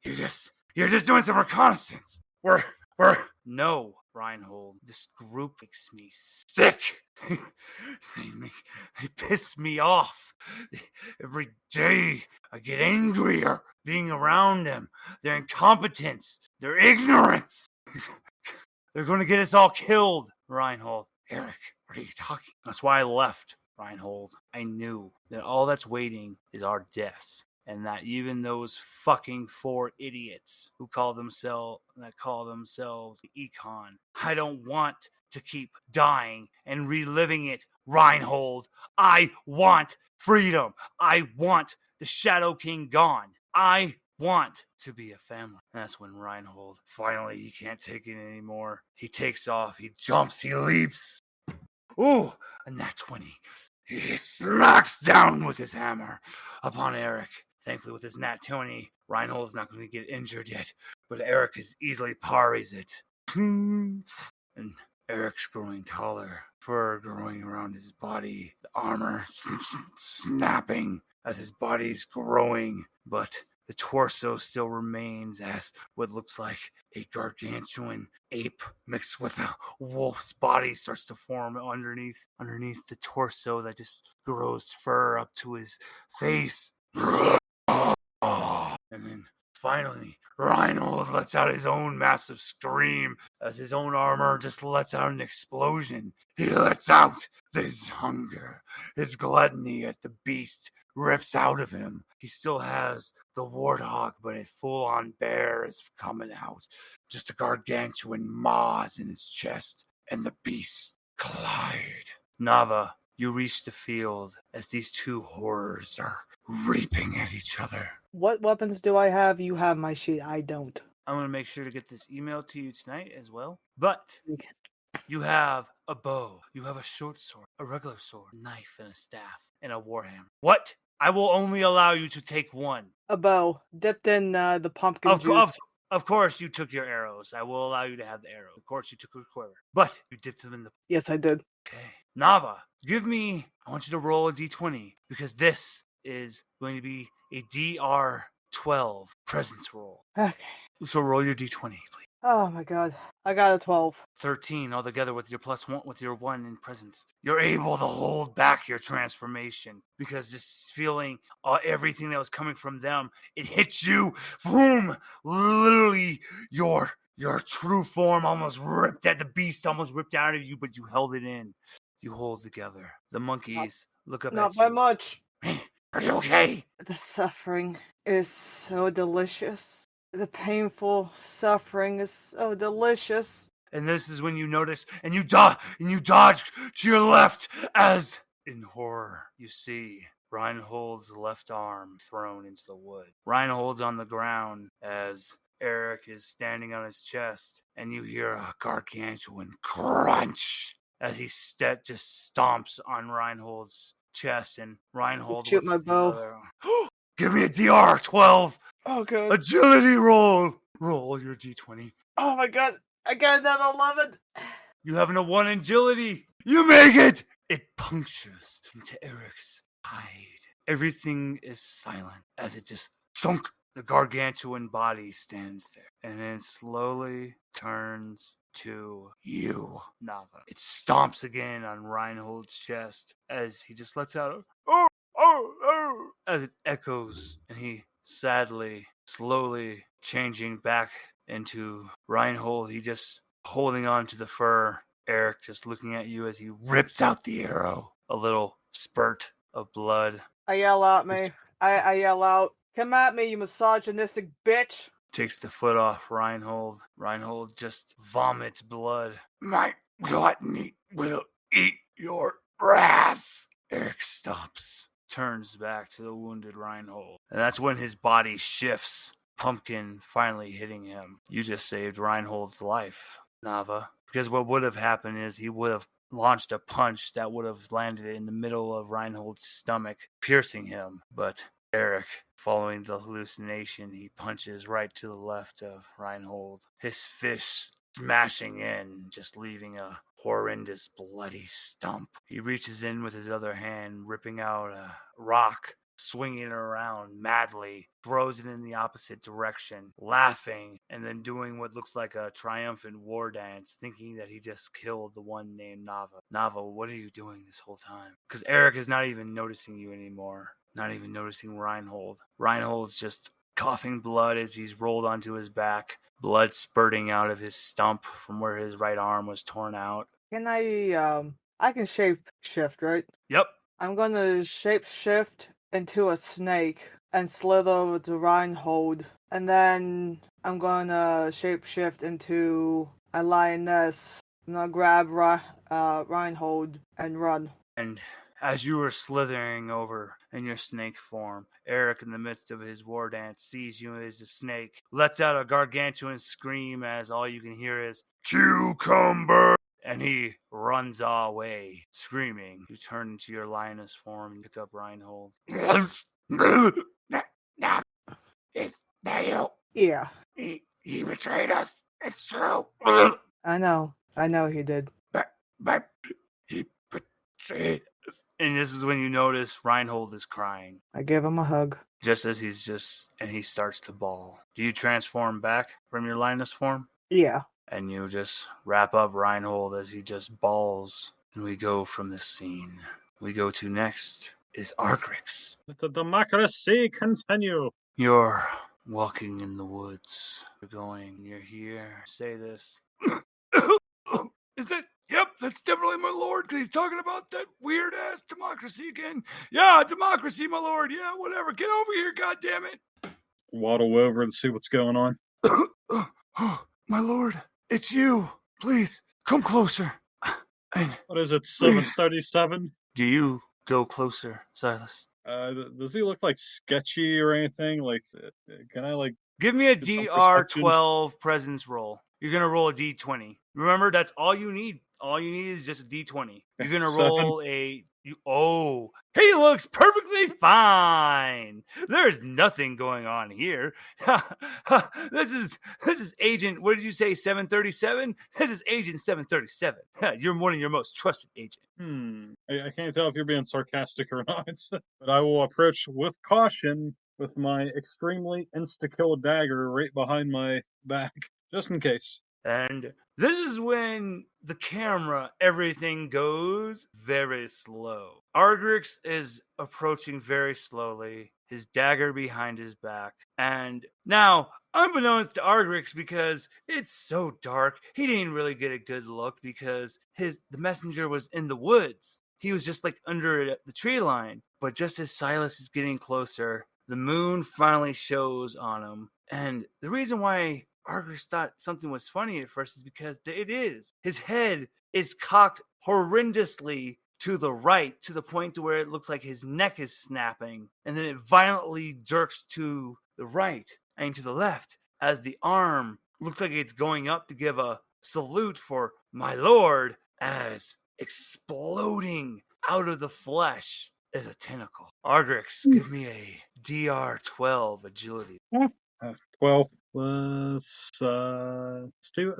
You're just doing some reconnaissance. We're... No, Reinhold, this group makes me sick. They piss me off. Every day I get angrier being around them. Their incompetence, their ignorance. They're going to get us all killed, Reinhold. Eric, what are you talking? That's why I left, Reinhold. I knew that all that's waiting is our deaths. And that even those fucking 4 idiots who call themselves Econ, I don't want to keep dying and reliving it, Reinhold. I want freedom. I want the Shadow King gone. I want to be a family. That's when Reinhold, finally, he can't take it anymore. He takes off, he jumps, he leaps. Ooh, a nat 20. He smacks down with his hammer upon Eric. Thankfully, with his nat 20, Reinhold's not going to get injured yet, but Eric is easily parries it. And Eric's growing taller, fur growing around his body, the armor snapping as his body's growing, but the torso still remains as what looks like a gargantuan ape mixed with a wolf's body starts to form underneath the torso that just grows fur up to his face. And then finally, Reinhold lets out his own massive scream as his own armor just lets out an explosion. He lets out his hunger, his gluttony as the beast rips out of him. He still has the warthog, but a full-on bear is coming out. Just a gargantuan maws in his chest, and the beast collide. Nava, you reach the field as these two horrors are reaping at each other. What weapons do I have? You have my sheet. I don't. I'm going to make sure to get this email to you tonight as well. But you have a bow, you have a short sword, a regular sword, a knife, and a staff, and a warhammer. What? I will only allow you to take one. A bow dipped in the pumpkin juice. Of course you took your arrows. I will allow you to have the arrow. Of course you took your quiver. But you dipped them in the... Yes, I did. Okay. Nava, I want you to roll a d20, because this is going to be a DR12 presence roll. Okay. So roll your d20, please. Oh my god. I got a 12. 13 altogether with your plus one, with your 1 in presence. You're able to hold back your transformation because this feeling, everything that was coming from them, it hits you. Boom! Literally, your true form almost ripped at the beast, almost ripped out of you, but you held it in. You hold together. The monkeys look up at you. Not by much. Are you okay? The suffering is so delicious. The painful suffering is so delicious. And this is when you notice, and you dodge to your left as, in horror, you see Reinhold's left arm thrown into the wood. Reinhold's on the ground as Eric is standing on his chest, and you hear a gargantuan crunch as he just stomps on Reinhold's chest, and Reinhold shoot my bow. Give me a DR12. Oh god. Agility roll. Roll your d20. Oh my god. I got another 11. You have a 1 agility. You make it. It punctures into Eric's hide. Everything is silent as it just thunk. The gargantuan body stands there, and then slowly turns to you, Nava. It stomps again on Reinhold's chest as he just lets out a as it echoes, and he sadly, slowly changing back into Reinhold. He just holding on to the fur. Eric just looking at you as he rips out the arrow. A little spurt of blood. I yell at me. I yell out, "Come at me, you misogynistic bitch!" Takes the foot off Reinhold. Reinhold just vomits blood. My gluttony will eat your wrath. Eric stops, turns back to the wounded Reinhold. And that's when his body shifts. Pumpkin finally hitting him. You just saved Reinhold's life, Nava. Because what would have happened is he would have launched a punch that would have landed in the middle of Reinhold's stomach, piercing him. But Eric, following the hallucination, he punches right to the left of Reinhold. His fist smashing in, just leaving a horrendous bloody stump. He reaches in with his other hand, ripping out a rock, swinging it around madly, throws it in the opposite direction, laughing, and then doing what looks like a triumphant war dance, thinking that he just killed the one named Nava. Nava, what are you doing this whole time? Because Eric is not even noticing you anymore. Not even noticing Reinhold. Reinhold's just coughing blood as he's rolled onto his back, blood spurting out of his stump from where his right arm was torn out. Can I can shape shift, right? Yep. I'm gonna shape shift into a snake and slither over to Reinhold, and then I'm gonna shape shift into a lioness. I'm gonna grab Reinhold and run. And as you were slithering over in your snake form, Eric, in the midst of his war dance, sees you as a snake, lets out a gargantuan scream as all you can hear is, "Cucumber!" And he runs away, screaming. You turn into your lioness form and pick up Reinhold. It's that you? Yeah. He betrayed us. It's true. I know he did. But he betrayed us. And this is when you notice Reinhold is crying. I give him a hug. Just as and he starts to bawl. Do you transform back from your lioness form? Yeah. And you just wrap up Reinhold as he just bawls. And we go from this scene. We go to next is Argrix. Let the democracy continue. You're walking in the woods. You're here. Say this. Is it? Yep, that's definitely my lord. He's talking about that weird ass democracy again. Yeah, democracy, my lord. Yeah, whatever. Get over here, goddammit. Waddle over and see what's going on. My lord, it's you. Please, come closer. What is it, 737? Do you go closer, Silas? Does he look like sketchy or anything? Like, can I like Give me a get some perception? DR12 presence roll. You're gonna roll a D20. Remember, that's all you need. All you need is just a D20. You're gonna 7. roll a. He looks perfectly fine. There's nothing going on here. This is Agent. What did you say? 737. This is Agent 737. You're one of your most trusted agents. I can't tell if you're being sarcastic or not, but I will approach with caution with my extremely insta-kill dagger right behind my back, just in case. And this is when the camera, everything goes very slow. Argrix is approaching very slowly, his dagger behind his back. And now, unbeknownst to Argrix, because it's so dark, he didn't really get a good look because the messenger was in the woods. He was just like under the tree line. But just as Silas is getting closer, the moon finally shows on him. And the reason why Argus thought something was funny at first is because it is. His head is cocked horrendously to the right, to the point to where it looks like his neck is snapping, and then it violently jerks to the right and to the left as the arm looks like it's going up to give a salute for my lord, as exploding out of the flesh is a tentacle. Argrix, give me a DR12 agility. 12 plus 2,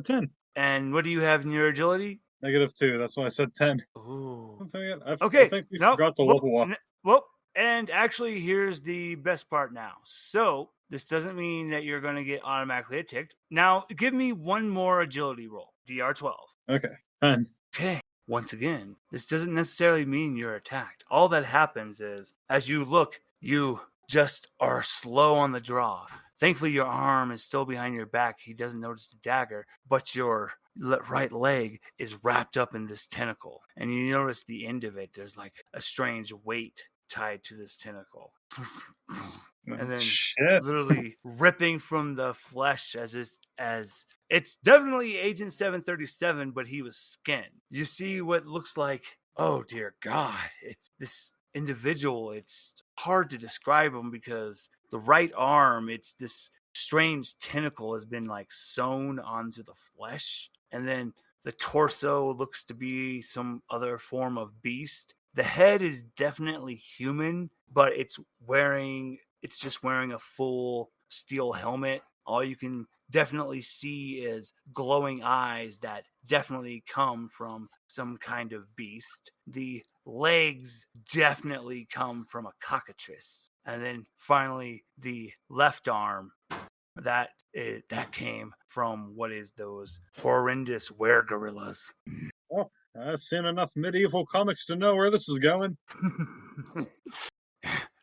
10. And what do you have in your agility? -2. That's why I said 10. Ooh. I think we forgot to level up. And actually, here's the best part now. So, this doesn't mean that you're going to get automatically ticked. Now, give me one more agility roll. DR12. Okay, 10. Okay. Once again, this doesn't necessarily mean you're attacked. All that happens is, as you look, you just are slow on the draw. Thankfully, your arm is still behind your back. He doesn't notice the dagger, but your right leg is wrapped up in this tentacle. And you notice the end of it. There's like a strange weight tied to this tentacle. And then literally ripping from the flesh as it's definitely Agent 737, but he was skinned. You see what looks like, oh dear God, it's this individual. It's hard to describe him because the right arm, it's this strange tentacle has been like sewn onto the flesh. And then the torso looks to be some other form of beast. The head is definitely human, but it's just wearing a full steel helmet. All you can definitely see is glowing eyes that definitely come from some kind of beast. The legs definitely come from a cockatrice. And then finally, the left arm, that came from what is those horrendous were-gorillas. Oh, I've seen enough medieval comics to know where this is going.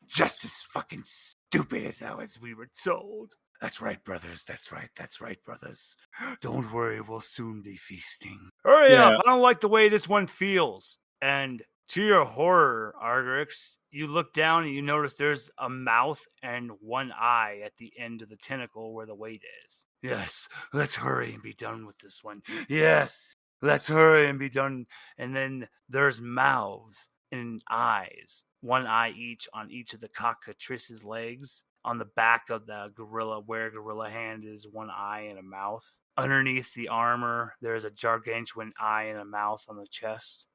Just as fucking stupid as we were told. That's right, brothers. That's right, brothers. Don't worry, we'll soon be feasting. Hurry up! I don't like the way this one feels. And to your horror, Argrix, you look down and you notice there's a mouth and one eye at the end of the tentacle where the weight is. Yes, let's hurry and be done with this one. Yes, let's hurry and be done. And then there's mouths and eyes. One eye each on each of the cockatrice's legs. On the back of the gorilla hand is one eye and a mouth. Underneath the armor, there's a gargantuan eye and a mouth on the chest.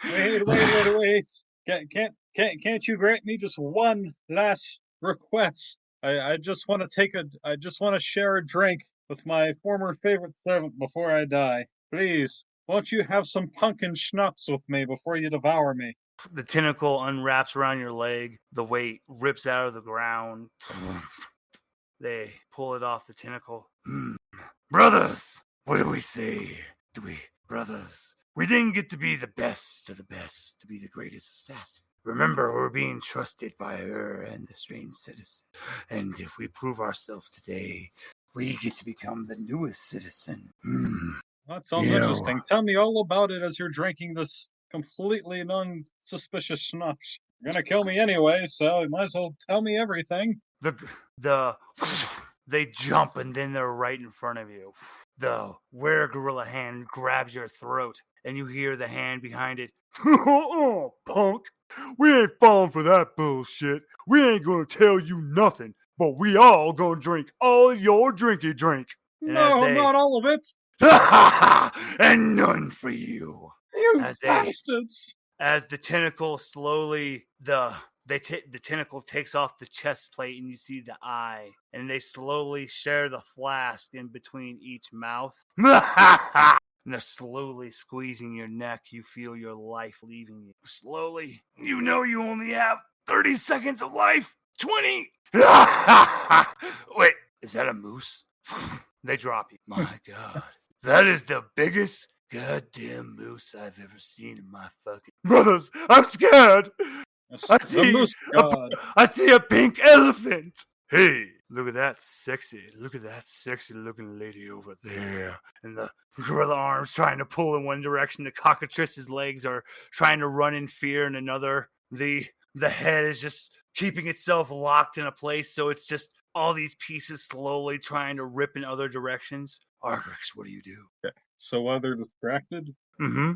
Wait. Can't you grant me just one last request? I just want to share a drink with my former favorite servant before I die. Please, won't you have some pumpkin schnapps with me before you devour me? The tentacle unwraps around your leg. The weight rips out of the ground. They pull it off the tentacle. Brothers, what do we say? Brothers? We didn't get to be the best of the best, to be the greatest assassin. Remember, we're being trusted by her and the strange citizen. And if we prove ourselves today, we get to become the newest citizen. That sounds interesting. Tell me all about it as you're drinking this completely non-suspicious schnapps. You're gonna kill me anyway, so you might as well tell me everything. They jump and then they're right in front of you. the were-gorilla hand grabs your throat, and you hear the hand behind it. Punk, we ain't falling for that bullshit. We ain't gonna tell you nothing, but we all gonna drink all your drinky drink. No, not all of it. And none for you. You bastards. As the tentacle slowly, the tentacle takes off the chest plate and you see the eye, and they slowly share the flask in between each mouth. And they're slowly squeezing your neck. You feel your life leaving you. Slowly, you know you only have 30 seconds of life. 20. Wait, is that a moose? They drop you. My God. That is the biggest goddamn moose I've ever seen in my fucking... Brothers, I'm scared. I see a pink elephant. Hey, look at that sexy looking lady over there. And the gorilla arms trying to pull in one direction. The cockatrice's legs are trying to run in fear in another. The head is just keeping itself locked in a place, so it's just all these pieces slowly trying to rip in other directions. Argrix, what do you do? Okay. So while they're distracted, Mm-hmm.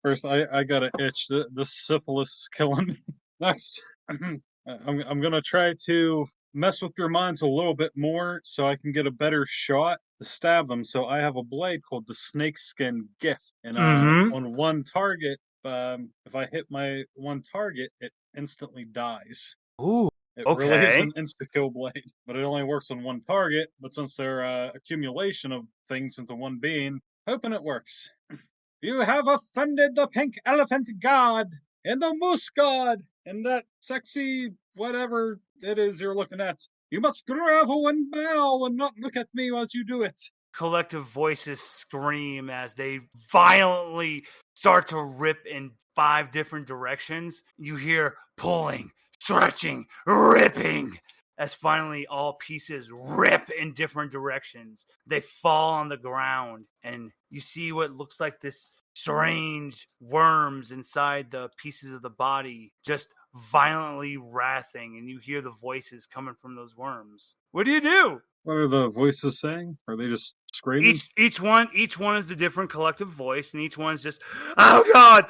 First, I got an itch. The syphilis is killing me. Next, I'm gonna try to mess with their minds a little bit more so I can get a better shot to stab them. So I have a blade called the Snakeskin Gift, and on one target, if I hit my one target, it instantly dies. Ooh. It really is an insta-kill blade, but it only works on one target. But since they're accumulation of things into one being, hoping it works. You have offended the pink elephant god and the moose god and that sexy whatever it is you're looking at. You must grovel and bow and not look at me as you do it. Collective voices scream as they violently start to rip in 5 different directions. You hear pulling, stretching, ripping, as finally all pieces rip in different directions. They fall on the ground, and you see what looks like this strange worms inside the pieces of the body just violently wrathing, and you hear the voices coming from those worms. What do you do? What are the voices saying? Are they just screaming? Each one is a different collective voice, and each one's just, oh God,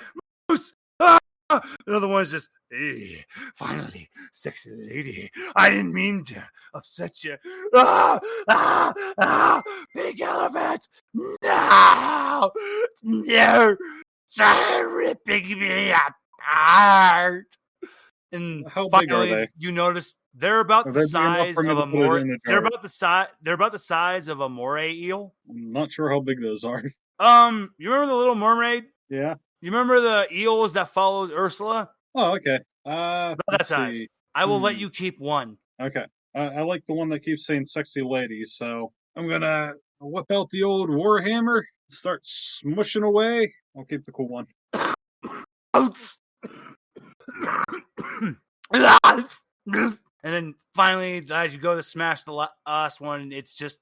moose! Ah! Another one's just, hey, finally, sexy lady. I didn't mean to upset you. Big elephant! No! No! Stop ripping me apart! And how finally, big are they? You notice they're about the size of a moray. They're about the size of a moray eel. I'm not sure how big those are. You remember the Little Mermaid? Yeah. You remember the eels that followed Ursula? Oh, okay. About that size. See. I will let you keep one. Okay. I like the one that keeps saying sexy ladies, so I'm gonna whip out the old Warhammer, start smushing away. I'll keep the cool one. And then finally, as you go to smash the last one, it's just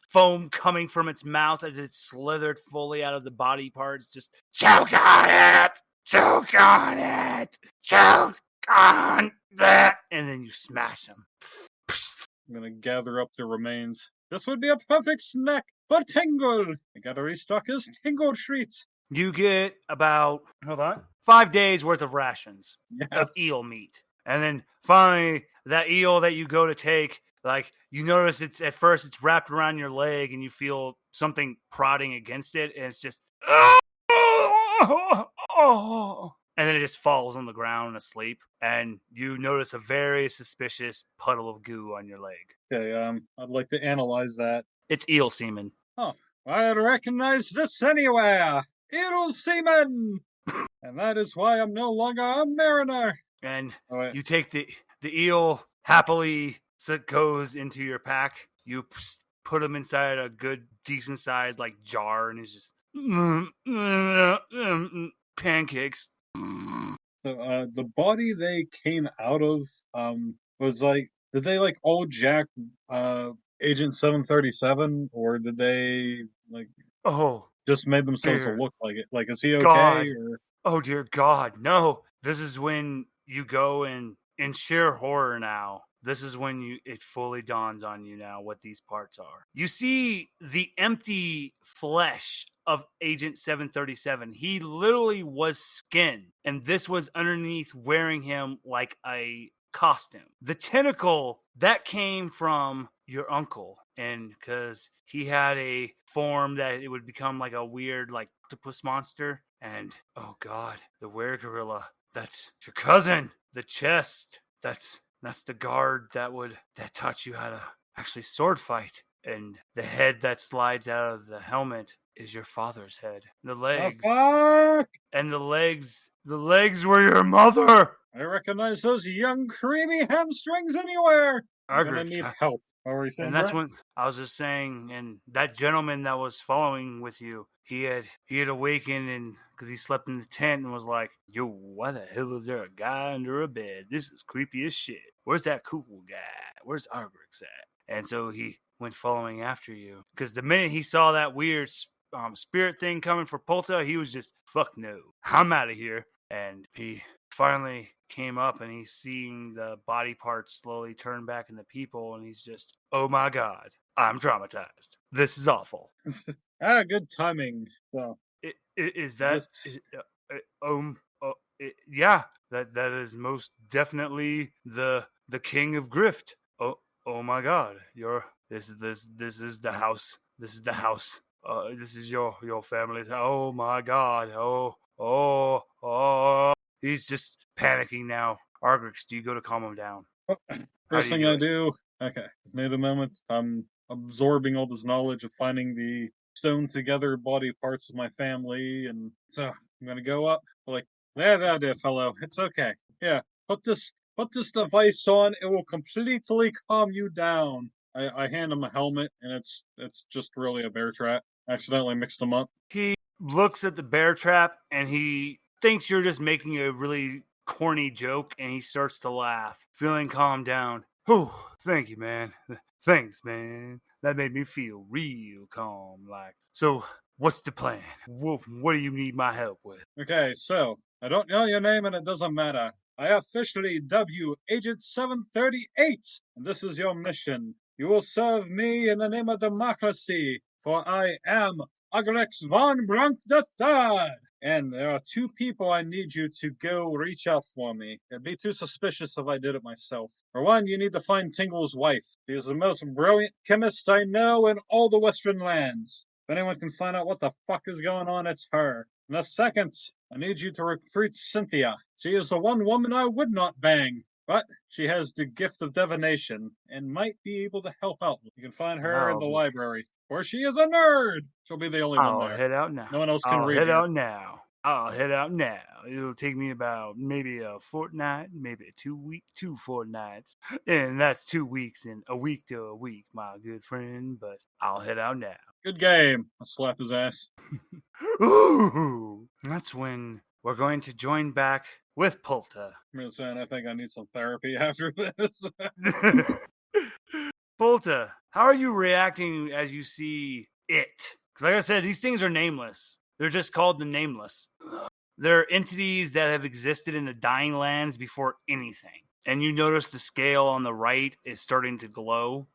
foam coming from its mouth as it's slithered fully out of the body parts. Just choke on it! Choke on it! Choke on that! And then you smash them. I'm gonna gather up the remains. This would be a perfect snack for Tingle. I gotta restock his Tingle treats. You get about 5 days worth of rations of eel meat. And then finally, that eel that you go to take, like, you notice at first it's wrapped around your leg and you feel something prodding against it, and it's just, and then it just falls on the ground asleep, and you notice a very suspicious puddle of goo on your leg. Okay, I'd like to analyze that. It's eel semen. Oh, I recognize this anywhere. Eel semen! And that is why I'm no longer a mariner. And you take the eel happily goes into your pack. You put him inside a good, decent sized jar, and it's just pancakes. So, the body they came out of was did they all jack Agent 737, or did they just made themselves to look like it? Is he okay? God. Or? Oh dear God, no! This is when you go and in sheer horror now, this is when it fully dawns on you now what these parts are. You see the empty flesh of Agent 737. He literally was skin, and this was underneath wearing him like a costume. The tentacle that came from your uncle, and because he had a form that it would become like a weird like octopus monster. And oh god, the were-gorilla, that's your cousin. The chest, that's the guard that taught you how to actually sword fight. And the head that slides out of the helmet is your father's head. The legs, and the legs were your mother. I recognize those young creamy hamstrings anywhere. I'm gonna need help. What were you saying, And that's Brett? when I was just saying, and that gentleman that was following with you, he had awakened, and because he slept in the tent and was like, "Yo, why the hell is there a guy under a bed? This is creepy as shit. Where's that cool guy? Where's Argrix at?" And so he went following after you, because the minute he saw that weird spirit thing coming for Polta, he was just, "Fuck no, I'm out of here." And he finally came up, and he's seeing the body parts slowly turn back into people, and he's just, "Oh my god, I'm traumatized. This is awful." Good timing. So Yeah, that is most definitely the king of grift. Oh my god, this is the house. This is the house. This is your family's. Oh my god. Oh. He's just panicking now. Argrix, do you go to calm him down? First thing I do, okay, need a moment. I'm absorbing all this knowledge of finding the sewn together body parts of my family, and so I'm gonna go up, like, there, fellow. It's okay. Yeah, put this device on. It will completely calm you down. I hand him a helmet, and it's just really a bear trap. Accidentally mixed them up. He looks at the bear trap, and he thinks you're just making a really corny joke, and he starts to laugh, feeling calmed down. Oh, thank you, man. Thanks, man. That made me feel real calm. Like, so what's the plan? What do you need my help with? Okay, so I don't know your name, and it doesn't matter. I officially dub you Agent 738, and this is your mission. You will serve me in the name of democracy, for I am Agrex von Brunk III. And there are two people I need you to go reach out for me. It'd be too suspicious if I did it myself. For one, you need to find Tingle's wife. She is the most brilliant chemist I know in all the Western lands. If anyone can find out what the fuck is going on, it's her. And the second, I need you to recruit Cynthia. She is the one woman I would not bang, but she has the gift of divination and might be able to help out. You can find her in the library. Or she is a nerd. She'll be the only one there. I'll head out now. No one else can I'll read head yet. out now. I'll head out now. It'll take me about maybe a fortnight, maybe 2 fortnights. And that's 2 weeks and a week to a week, my good friend. But I'll head out now. Good game. I'll slap his ass. Ooh. That's when we're going to join back with Polta. I'm just saying, I think I need some therapy after this. Polta, how are you reacting as you see it? Because like I said, these things are nameless. They're just called the Nameless. They're entities that have existed in the dying lands before anything. And you notice the scale on the right is starting to glow.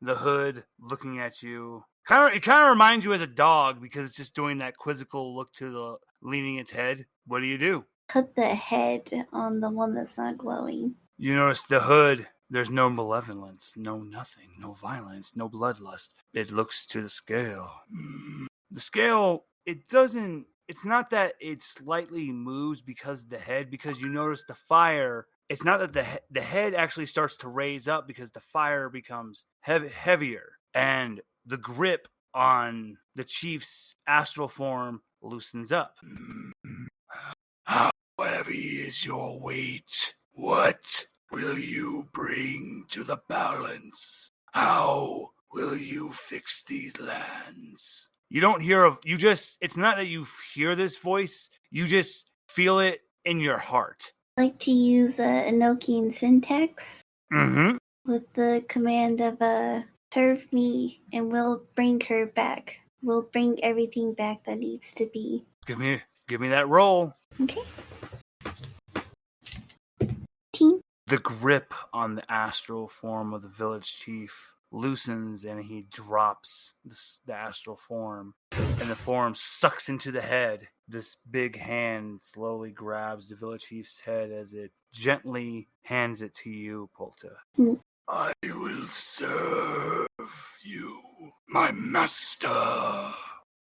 The hood looking at you. It kind of reminds you as a dog because it's just doing that quizzical look to the leaning its head. What do? Put the head on the one that's not glowing. You notice the hood. There's no malevolence, no nothing, no violence, no bloodlust. It looks to the scale. The scale, it's not that it slightly moves because of the head, because you notice the fire. It's not that the head actually starts to raise up because the fire becomes heavier. And the grip on the chief's astral form loosens up. How heavy is your weight? What will you bring to the balance? How will you fix these lands? You don't hear it's not that you hear this voice, you just feel it in your heart. I like to use Enochian syntax with the command of serve me and we'll bring her back. We'll bring everything back that needs to be. Give me that roll. Okay. 18. the grip on the astral form of the village chief loosens and he drops the astral form, and the form sucks into the head. This big hand slowly grabs the village chief's head as it gently hands it to you, Polta. I will serve you, my master.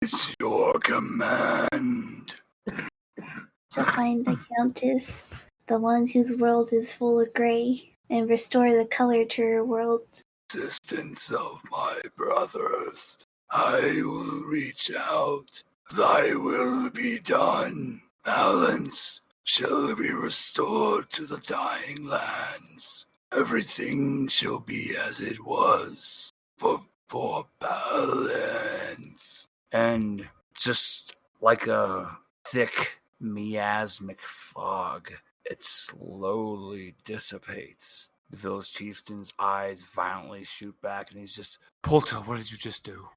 It's your command. To find the Countess, the one whose world is full of gray, and restore the color to her world. Assistance of my brothers, I will reach out. Thy will be done. Balance shall be restored to the dying lands. Everything shall be as it was for balance. And just like a thick miasmic fog, it slowly dissipates. The village chieftain's eyes violently shoot back, and he's just, Polta, what did you just do?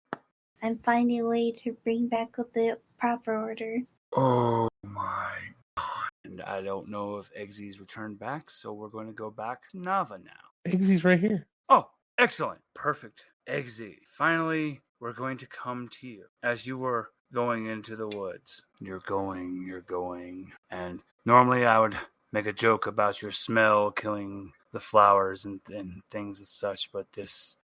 I'm finding a way to bring back the proper order. Oh my god. And I don't know if Eggsy's returned back, so we're going to go back to Nava now. Eggsy's right here. Oh, excellent. Perfect. Eggsy, finally, we're going to come to you. As you were going into the woods, you're going, and normally I would make a joke about your smell killing the flowers and things as such, but this,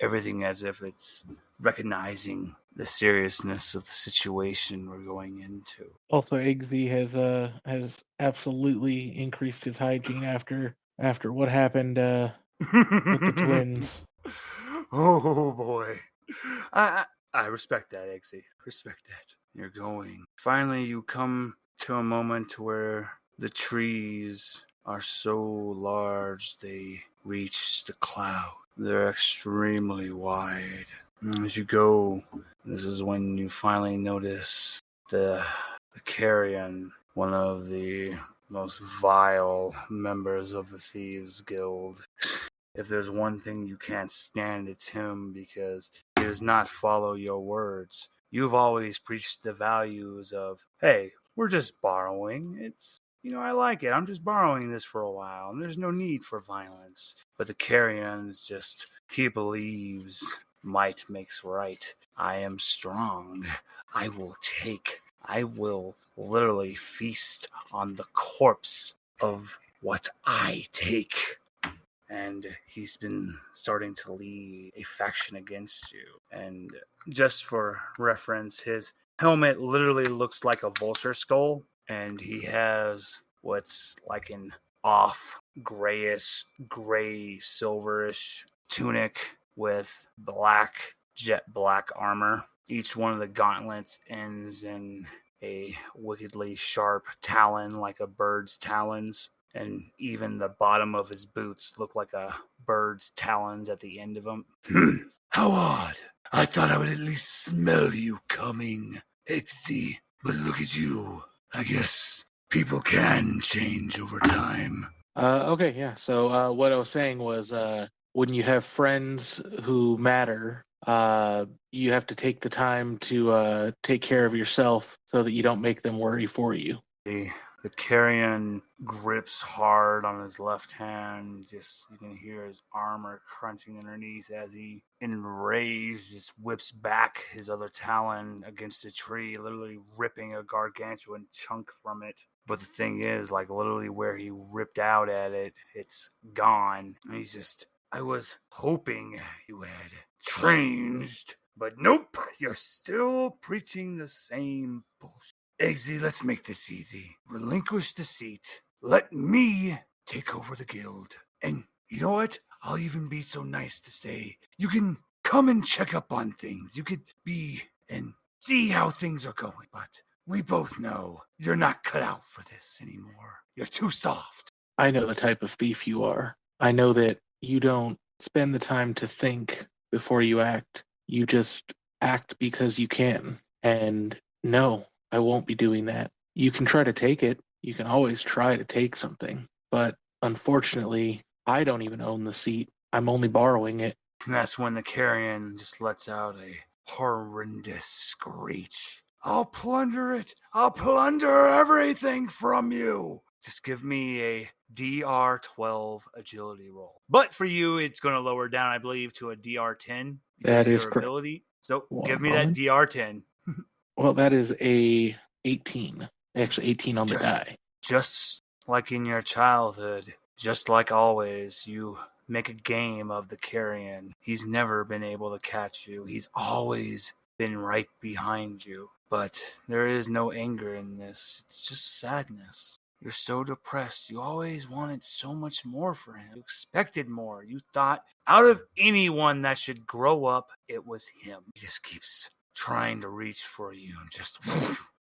everything as if it's recognizing the seriousness of the situation we're going into. Also, Eggsy has absolutely increased his hygiene after what happened with the twins. Oh boy, I respect that, Eggsy. Respect that. You're going. Finally, you come to a moment where the trees are so large they reach the cloud. They're extremely wide. As you go, this is when you finally notice the Carrion, one of the most vile members of the Thieves Guild. If there's one thing you can't stand, it's him, because he does not follow your words. You've always preached the values of, hey, we're just borrowing. It's, I like it. I'm just borrowing this for a while, and there's no need for violence. But the Carrion is just, he believes might makes right. I am strong. I will literally feast on the corpse of what I take. And he's been starting to lead a faction against you. And just for reference, his helmet literally looks like a vulture skull, and he has what's like an off gray silverish tunic with jet black armor. Each one of the gauntlets ends in a wickedly sharp talon, like a bird's talons. And even the bottom of his boots look like a bird's talons at the end of them. How odd. I thought I would at least smell you coming, Eggsy. But look at you. I guess people can change over time. Okay, yeah. So what I was saying was when you have friends who matter, you have to take the time to take care of yourself so that you don't make them worry for you. The Carrion grips hard on his left hand. Just, you can hear his armor crunching underneath as he, enraged, just whips back his other talon against a tree, literally ripping a gargantuan chunk from it. But the thing is, like, literally where he ripped out at it, it's gone. And he's just, I was hoping you had changed, but nope, you're still preaching the same bullshit. Eggsy, let's make this easy. Relinquish the seat. Let me take over the guild. And you know what? I'll even be so nice to say, you can come and check up on things. You could be and see how things are going. But we both know you're not cut out for this anymore. You're too soft. I know the type of thief you are. I know that you don't spend the time to think before you act. You just act because you can. And no, I won't be doing that. You can try to take it. You can always try to take something. But unfortunately, I don't even own the seat. I'm only borrowing it. And that's when the Carrion just lets out a horrendous screech. I'll plunder it. I'll plunder everything from you. just give me a DR12 agility roll. But for you, it's going to lower down, I believe, to a DR10. That is your correct. ability. So One give me moment. that DR10. Well, that is a 18. Actually, 18 on the die. Just like in your childhood, just like always, you make a game of the carrion. He's never been able to catch you. He's always been right behind you. But there is no anger in this. It's just sadness. You're so depressed. You always wanted so much more for him. You expected more. You thought out of anyone that should grow up, it was him. He just keeps trying to reach for you. Just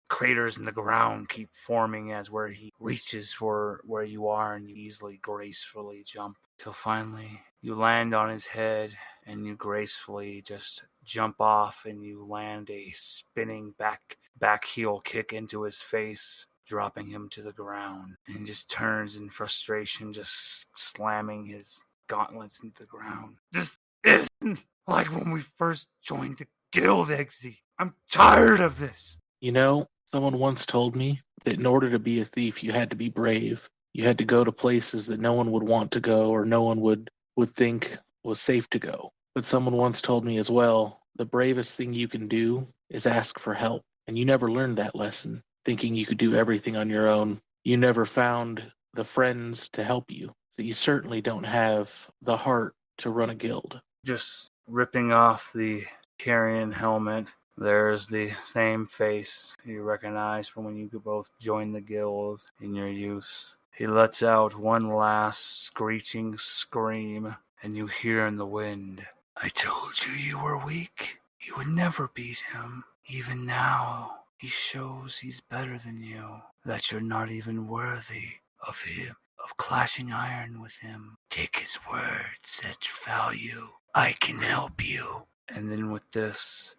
craters in the ground keep forming as where he reaches for where you are, and you easily, gracefully jump till finally you land on his head, and you gracefully just jump off, and you land a spinning back heel kick into his face, dropping him to the ground, and he just turns in frustration, just slamming his gauntlets into the ground. This isn't like when we first joined the guild, Eggsy. I'm tired of this. You know, someone once told me that in order to be a thief, you had to be brave. You had to go to places that no one would want to go or no one would think was safe to go. But someone once told me as well, the bravest thing you can do is ask for help. And you never learned that lesson, thinking you could do everything on your own. You never found the friends to help you. So you certainly don't have the heart to run a guild. Just ripping off the carrion helmet, there's the same face you recognize from when you both joined the guild in your youth. He lets out one last screeching scream, and you hear in the wind, I told you you were weak. You would never beat him. Even now, he shows he's better than you, that you're not even worthy of him, of clashing iron with him. Take his words at value. I can help you. And then with this,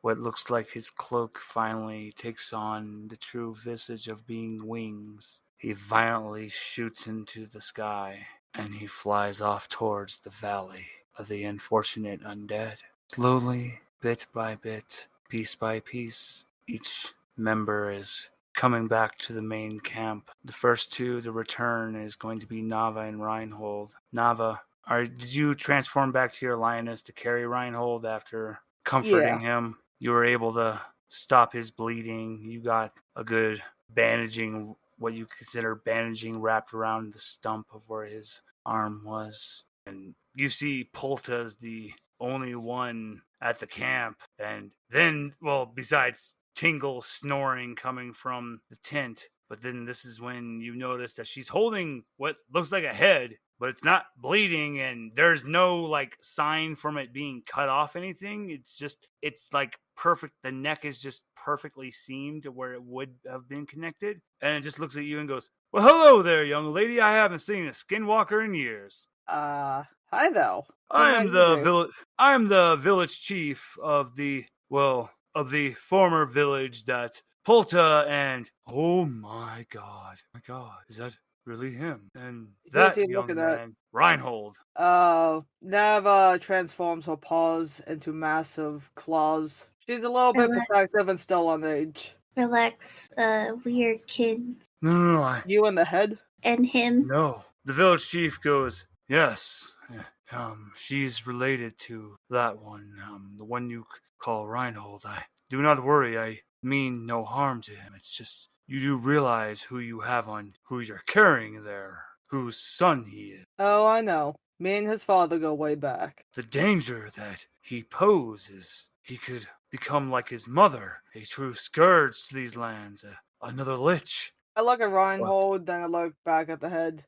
what looks like his cloak finally takes on the true visage of being wings. He violently shoots into the sky, and he flies off towards the valley of the unfortunate undead. Slowly, bit by bit, piece by piece, each member is coming back to the main camp. The first two to return is going to be Nava and Reinhold. Nava, did you transform back to your lioness to carry Reinhold after comforting him? You were able to stop his bleeding. You got a good bandaging, what you consider bandaging, wrapped around the stump of where his arm was. And you see Polta's the only one at the camp. And then, well, besides Tingle snoring coming from the tent, but then this is when you notice that she's holding what looks like a head, but it's not bleeding, and there's no like sign from it being cut off anything. It's like perfect. The neck is just perfectly seamed to where it would have been connected. And it just looks at you and goes, well, hello there, young lady. I haven't seen a skinwalker in years. Hi though. I am the village chief of the former village that Polta and oh my god, is that really him? And that young man, Reinhold. Nava transforms her paws into massive claws. She's a little bit protective and still on edge. Relax, weird kid. No. You in the head? And him? No. The village chief goes, yes. She's related to that one, the one you call Reinhold. Do not worry, I mean no harm to him. It's just, you do realize who you have on, who you're carrying there, whose son he is. Oh, I know. Me and his father go way back. The danger that he poses, he could become like his mother, a true scourge to these lands, another lich. I look at Reinhold, then I look back at the head.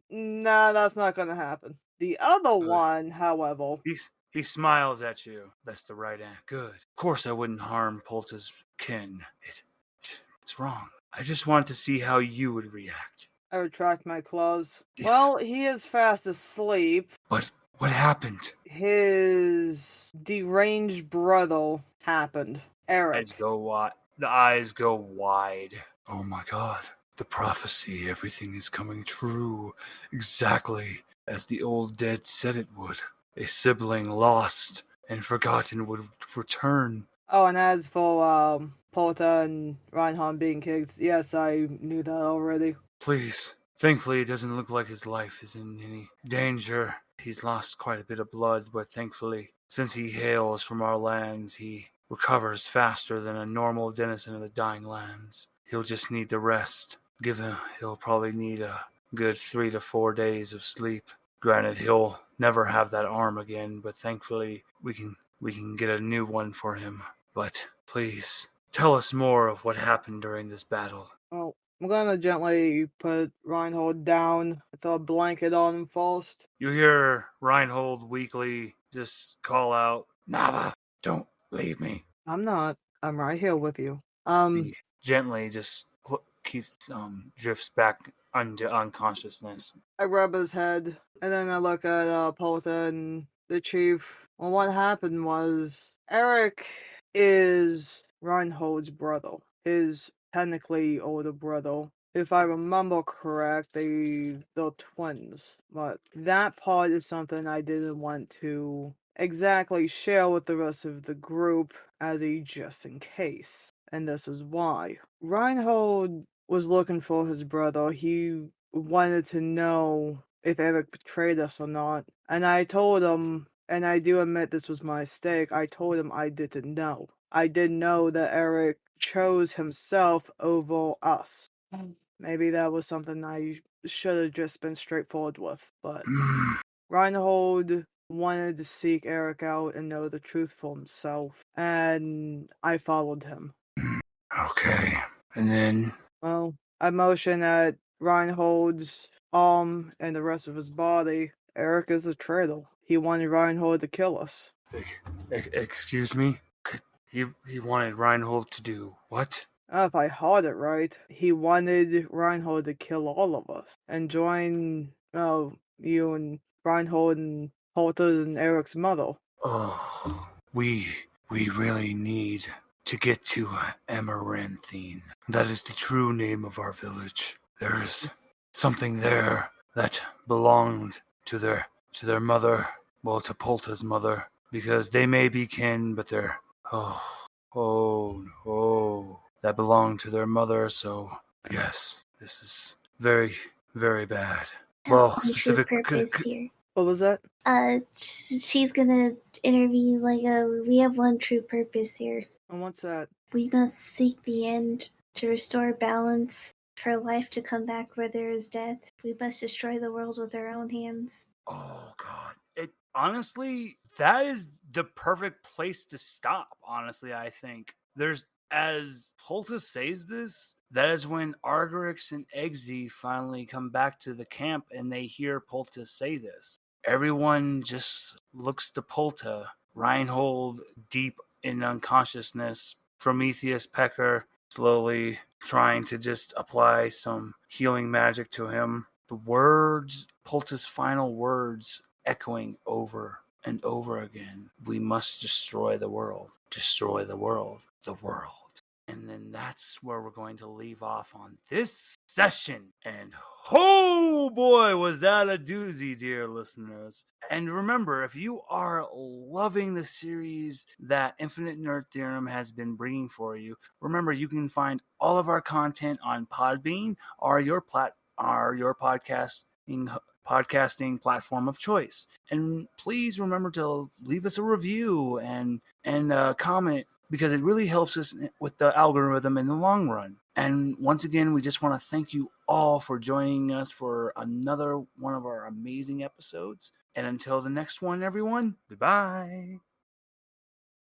Nah, that's not gonna happen. The other one, however... He smiles at you. That's the right answer. Good. Of course I wouldn't harm Polta's kin. It's wrong. I just wanted to see how you would react. I retract my claws. Well, he is fast asleep. But what happened? His deranged brother happened. Eric. The eyes go wide. Oh my god. The prophecy, everything is coming true, exactly as the old dead said it would. A sibling lost and forgotten would return Oh, and as for Porta and Reinhardt being kicked, yes, I knew that already. Please. Thankfully, it doesn't look like his life is in any danger. He's lost quite a bit of blood, but thankfully, since he hails from our lands, he recovers faster than a normal denizen of the dying lands. He'll just need to rest. He'll probably need a good 3 to 4 days of sleep. Granted, he'll never have that arm again, but thankfully, we can get a new one for him. But please, tell us more of what happened during this battle. Well, I'm gonna gently put Reinhold down, throw a blanket on him first. You hear Reinhold weakly just call out, Nava, don't leave me. I'm not. I'm right here with you. He gently just drifts back into unconsciousness. I rub his head, and then I look at Porta and the chief. Well, what happened was Eric is Reinhold's brother, his technically older brother. If I remember correct, they're twins. But that part is something I didn't want to exactly share with the rest of the group as a just in case. And this is why. Reinhold was looking for his brother. He wanted to know if Eric betrayed us or not. And I told him, and I do admit this was my mistake, I told him I didn't know. I didn't know that Eric chose himself over us. Maybe that was something I should have just been straightforward with. But Reinhold wanted to seek Eric out and know the truth for himself. And I followed him. Okay. And then? Well, I motioned at Reinhold's arm and the rest of his body. Eric is a traitor. He wanted Reinhold to kill us. Excuse me? He wanted Reinhold to do what? If I heard it right, he wanted Reinhold to kill all of us and join you and Reinhold and Porter and Eric's mother. Oh, we really need to get to Amaranthine. That is the true name of our village. There's something there that belonged to their mother, well, to Polta's mother, because they may be kin, but they're that belonged to their mother. So yes, this is very, very bad. Well, specific purpose here. What was that? She's gonna intervene we have one true purpose here. And what's that? We must seek the end to restore balance, for life to come back where there is death. We must destroy the world with our own hands. Oh God! Honestly, that is the perfect place to stop. Honestly, I think as Polta says this, that is when Argerix and Eggsy finally come back to the camp and they hear Polta say this. Everyone just looks to Polta. Reinhold, deep in unconsciousness. Prometheus Pecker slowly trying to just apply some healing magic to him. The words, Polta's final words, echoing over and over again. We must destroy the world. Destroy the world. The world. And then that's where we're going to leave off on this session. And oh boy, was that a doozy, dear listeners. And remember, if you are loving the series that Infinite Nerd Theorem has been bringing for you, remember you can find all of our content on Podbean or your podcasting platform of choice. And please remember to leave us a review and comment, because it really helps us with the algorithm in the long run. And once again, we just want to thank you all for joining us for another one of our amazing episodes. And until the next one, everyone, goodbye.